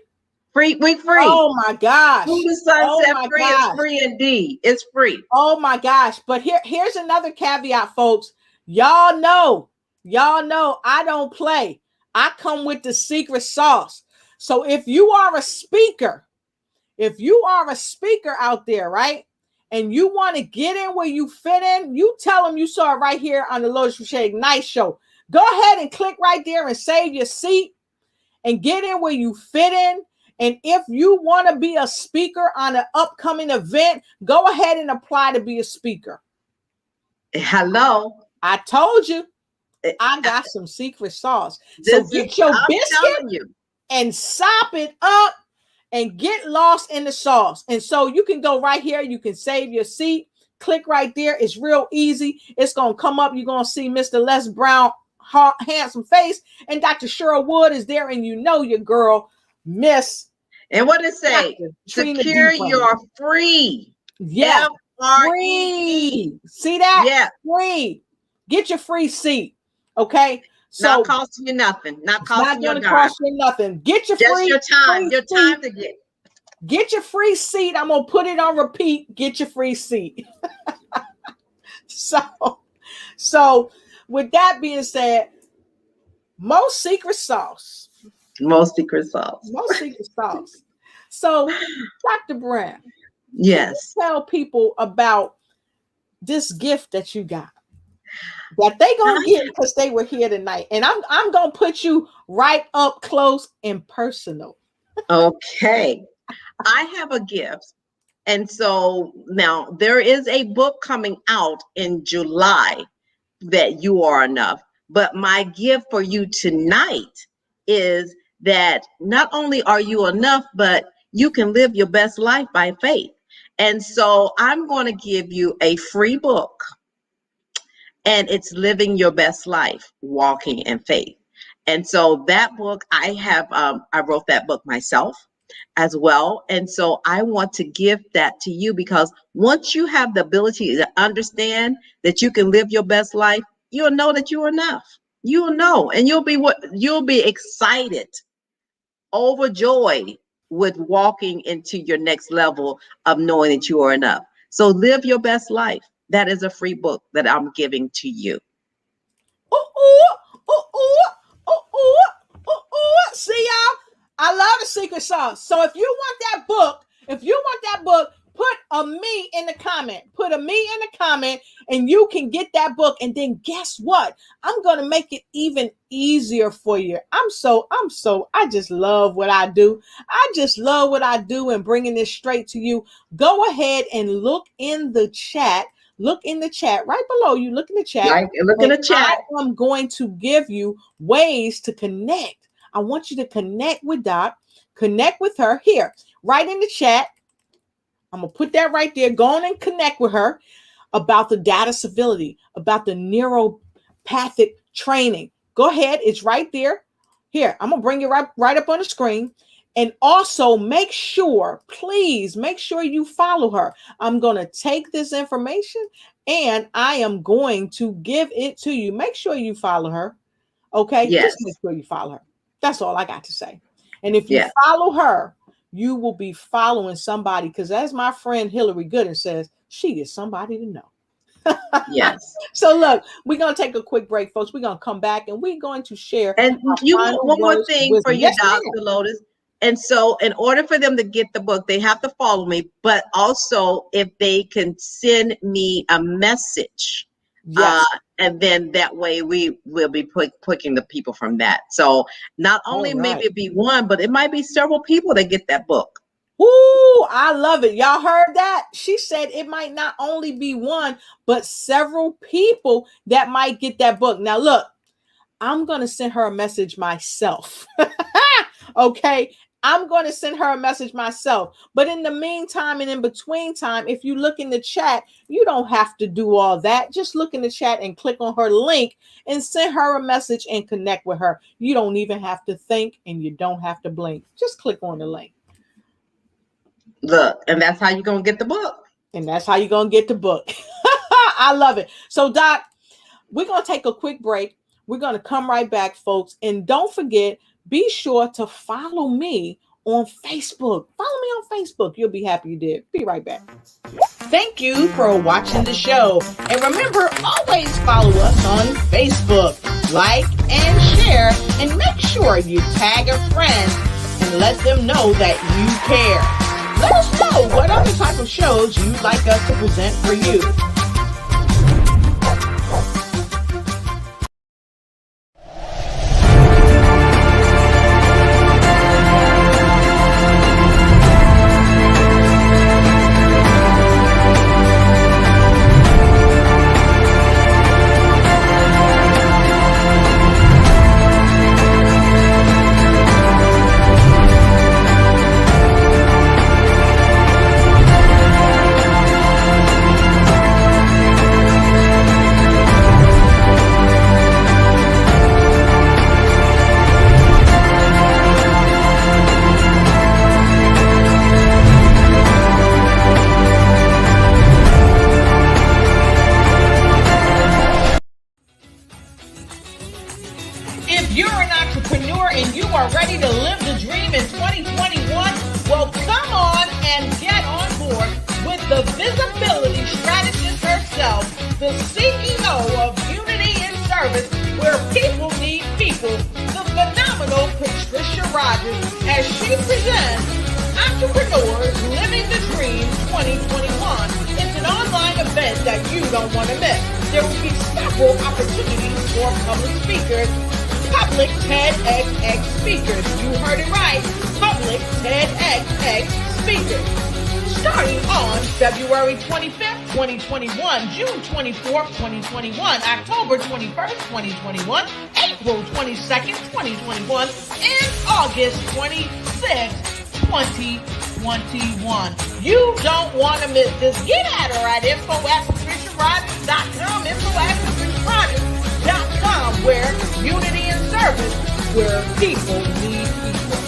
Free. We free. Oh my gosh. Who the sunset free? Gosh. It's free indeed. It's free. Oh my gosh. But here's another caveat, folks. Y'all know I don't play. I come with the secret sauce. So if you are a speaker out there, right? And you want to get in where you fit in, you tell them you saw it right here on the Lotus Crochet Ignite show. Go ahead and click right there and save your seat and get in where you fit in. And if you want to be a speaker on an upcoming event, go ahead and apply to be a speaker. Hello. I told you, I got some secret sauce. So get your biscuit and sop it up and get lost in the sauce. And so you can go right here. You can save your seat. Click right there. It's real easy. It's going to come up. You're going to see Mr. Les Brown, handsome face. And Dr. Cheryl Wood is there. And you know your girl, Miss. And what does it say? Secure your free. Yeah. Free. See that? Yeah. Free. Get your free seat. Okay. So not costing you nothing. Not costing you nothing. Get your just free. Your time. Your time to get your free seat. I'm gonna put it on repeat. Get your free seat. So with that being said, most secret sauce. So, Dr. Brown, yes, tell people about this gift that you got that they gonna get because they were here tonight, and I'm gonna put you right up close and personal. Okay, I have a gift, and so now there is a book coming out in July that You Are Enough. But my gift for you tonight is that not only are you enough, but you can live your best life by faith. And so I'm going to give you a free book. and it's living your best life, walking in faith. And so that book, I wrote that book myself as well. And so I want to give that to you, because once you have the ability to understand that you can live your best life, you'll know that you're enough. You'll know, and you'll be excited, overjoyed with walking into your next level of knowing that you are enough. So live your best life. That is a free book that I'm giving to you. Ooh, ooh, ooh, ooh, ooh, ooh, ooh. See, y'all, I love the secret sauce. So if you want that book, put a me in the comment. Put a me in the comment, and you can get that book. And then guess what? I'm going to make it even easier for you. I just love what I do. I just love what I do and bringing this straight to you. Go ahead and look in the chat. Look in the chat right below you. Look in the chat. Look in the chat. I am going to give you ways to connect. I want you to connect with Doc, connect with her here, right in the chat. I'm going to put that right there. Go on and connect with her about the data civility, about the neuropathic training. Go ahead. It's right there. Here, I'm going to bring it right up on the screen. And also please make sure you follow her. I'm going to take this information and I am going to give it to you. Make sure you follow her. Okay. Yes. Just make sure you follow her. That's all I got to say. And if you follow her, you will be following somebody, because as my friend Hillary Gooden says, she is somebody to know. Yes. So look, we're going to take a quick break, folks. We're going to come back and we're going to share. And one more thing for you, Dr. Lotus. And so in order for them to get the book, they have to follow me. But also, if they can send me a message, and then that way we will be picking the people from that. So not only maybe it be one, but it might be several people that get that book. Ooh, I love it. Y'all heard that? She said it might not only be one, but several people that might get that book. Now, look, I'm going to send her a message myself. Okay. I'm going to send her a message myself. But in the meantime and in between time, if you look in the chat, you don't have to do all that. Just look in the chat and click on her link and send her a message and connect with her. You don't even have to think and you don't have to blink. Just click on the link. Look, and that's how you're going to get the book. And that's how you're going to get the book. I love it. So, Doc, we're going to take a quick break. We're going to come right back, folks. And don't forget, be sure to follow me on Facebook. Follow me on Facebook. You'll be happy you did. Be right back. Thank you for watching the show. And remember, always follow us on Facebook. Like and share. And make sure you tag a friend and let them know that you care. Let us know what other type of shows you'd like us to present for you. February 25th, 2021, June 24th, 2021, October 21st, 2021, April 22nd, 2021, and August 26th, 2021. You don't want to miss this. Get at her at info@patriciarogers.com, info@patriciarogers.com. www.unityandsservice.com, where unity and service, where people need people.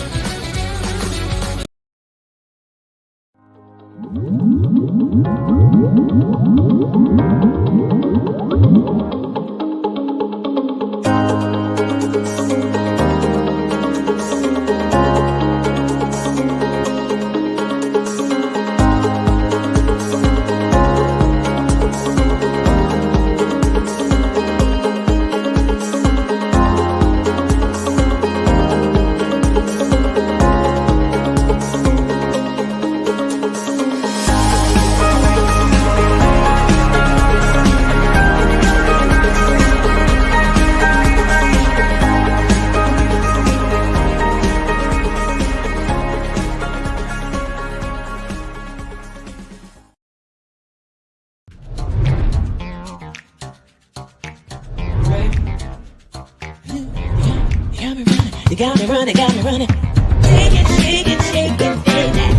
You got me running, got me running. Shake it, shake it, shake it, shake it.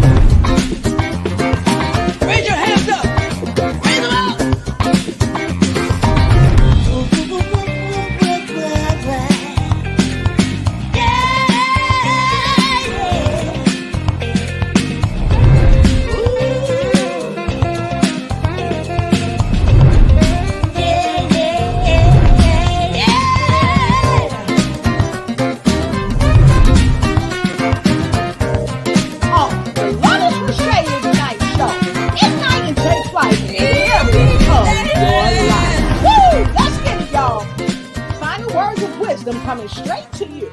Raise your hands up. Raise them up. Coming straight to you.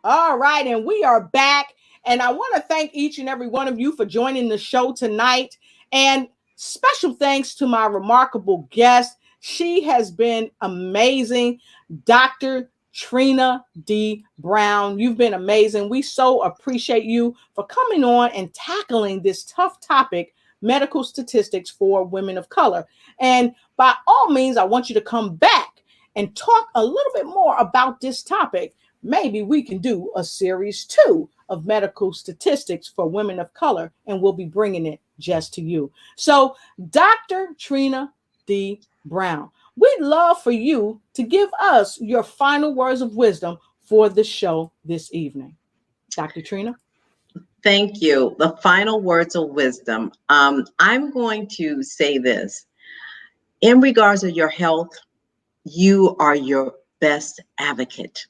All right, and we are back, and I want to thank each and every one of you for joining the show tonight, and special thanks to my remarkable guest. She has been amazing, Dr. Trina D. Brown. You've been amazing. We so appreciate you for coming on and tackling this tough topic, medical statistics for women of color. And by all means, I want you to come back and talk a little bit more about this topic. Maybe we can do a series 2 of medical statistics for women of color, and we'll be bringing it just to you. So, Dr. Trina D. Brown, we'd love for you to give us your final words of wisdom for the show this evening. Dr. Trina? Thank you. The final words of wisdom. I'm going to say this. In regards to your health, you are your best advocate.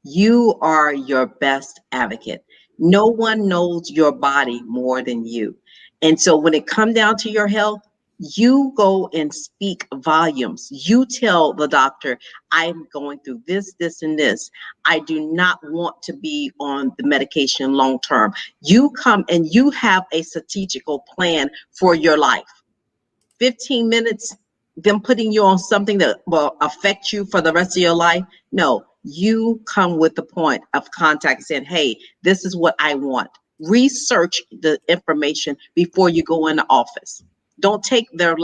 You are your best advocate. No one knows your body more than you. And so when it comes down to your health, you go and speak volumes. You tell the doctor, I'm going through this, this, and this. I do not want to be on the medication long term. You come and you have a strategical plan for your life. 15 minutes, them putting you on something that will affect you for the rest of your life. No, you come with the point of contact saying, hey, this is what I want. Research the information before you go into office. Don't take their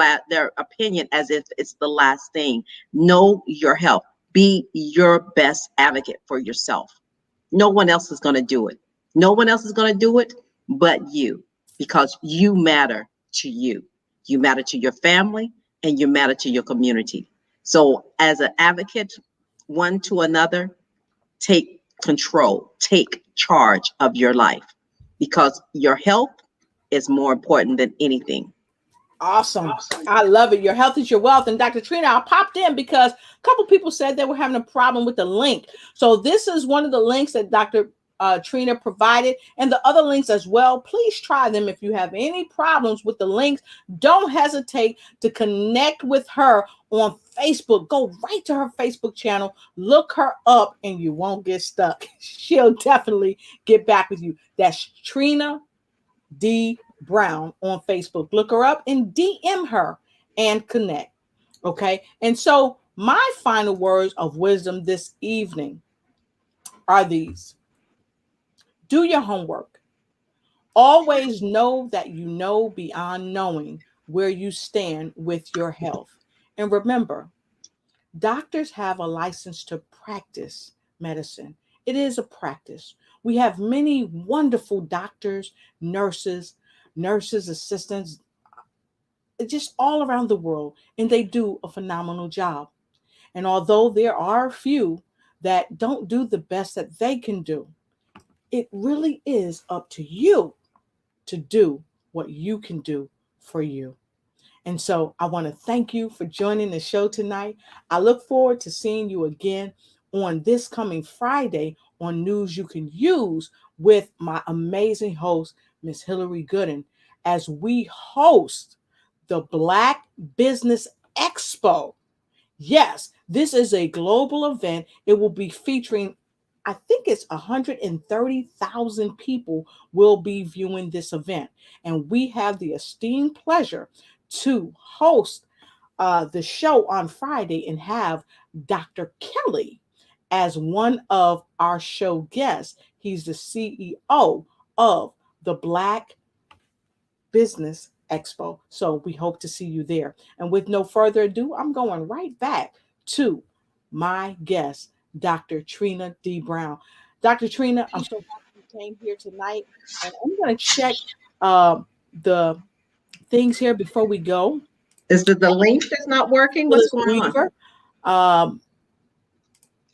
opinion as if it's the last thing. Know your health. Be your best advocate for yourself. No one else is going to do it. No one else is going to do it but you, because you matter to you. You matter to your family, and you matter to your community. So as an advocate, one to another, take control, take charge of your life, because your health is more important than anything. Awesome. I love it. Your health is your wealth. And Dr. Trina, I popped in because a couple people said they were having a problem with the link. So this is one of the links that Dr. Trina provided, and the other links as well. Please try them. If you have any problems with the links, don't hesitate to connect with her on Facebook. Go right to her Facebook channel, look her up, and you won't get stuck. She'll definitely get back with you. That's Trina D. Brown on Facebook. Look her up and DM her and connect. Okay. And so my final words of wisdom this evening are these. Do your homework. Always know that you know beyond knowing where you stand with your health. And remember, doctors have a license to practice medicine. It is a practice. We have many wonderful doctors, nurses, assistants, just all around the world, and they do a phenomenal job. And although there are a few that don't do the best that they can do, it really is up to you to do what you can do for you. And so I want to thank you for joining the show tonight. I look forward to seeing you again on this coming Friday on News You Can Use with my amazing host, Miss Hillary Gooden, as we host the Black Business Expo. Yes, this is a global event. It will be featuring, I think it's 130,000 people will be viewing this event. And we have the esteemed pleasure to host the show on Friday and have Dr. Kelly as one of our show guests. He's the CEO of the Black Business Expo. So we hope to see you there. And with no further ado, I'm going right back to my guest, Dr. Trina D. Brown. Dr. Trina, I'm so happy you came here tonight. And I'm going to check the things here before we go. Is it the link that's not working? What's going on?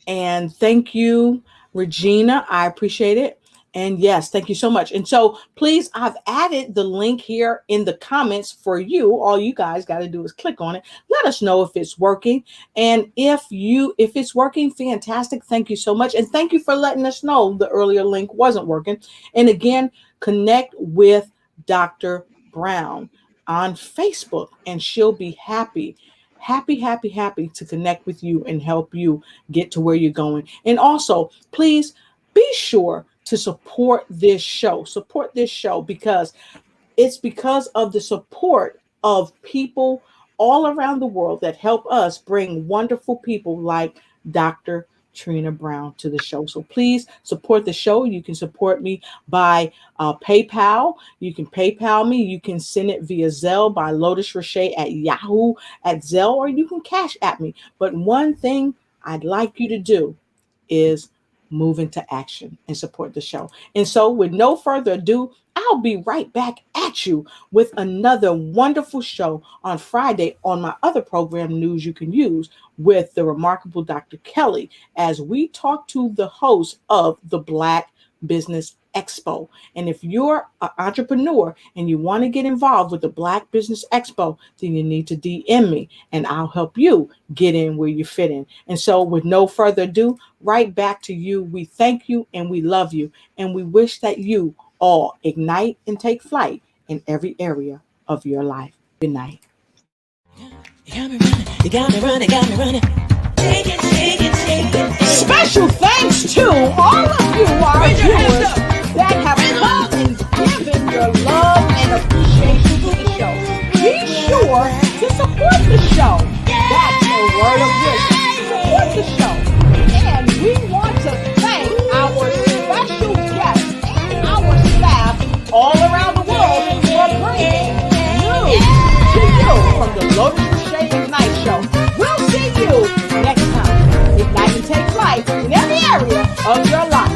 And thank you, Regina. I appreciate it. And yes, thank you so much. And so please, I've added the link here in the comments for you. All you guys got to do is click on it. Let us know if it's working. And if it's working, fantastic. Thank you so much. And thank you for letting us know the earlier link wasn't working. And again, connect with Dr. Brown on Facebook, and she'll be happy to connect with you and help you get to where you're going. And also, please be sure to support this show. Support this show because it's because of the support of people all around the world that help us bring wonderful people like Dr. Trina Brown to the show. So please support the show. You can support me by PayPal. You can PayPal me. You can send it via Zelle by Lotus Roche at Yahoo at Zelle, or you can cash at me. But one thing I'd like you to do is move into action and support the show. And so with no further ado, I'll be right back at you with another wonderful show on Friday on my other program, News You Can Use, with the remarkable Dr. Kelly, as we talk to the host of the Black Business Expo. And if you're an entrepreneur and you want to get involved with the Black Business Expo, then you need to DM me and I'll help you get in where you fit in. And so with no further ado, right back to you. We thank you and we love you. And we wish that you all ignite and take flight in every area of your life. Good night. You got me running, Take it. Special thanks to all of you, our viewers, that have come and given your love and appreciation to the show. Be sure to support the show. That's a word of wisdom. Support the show. And we want to thank our special guests and our staff all around the world for bringing news to you from the Lotus Roche Ignite Show. We'll see you next time. Ignite and take flight in every area of your life.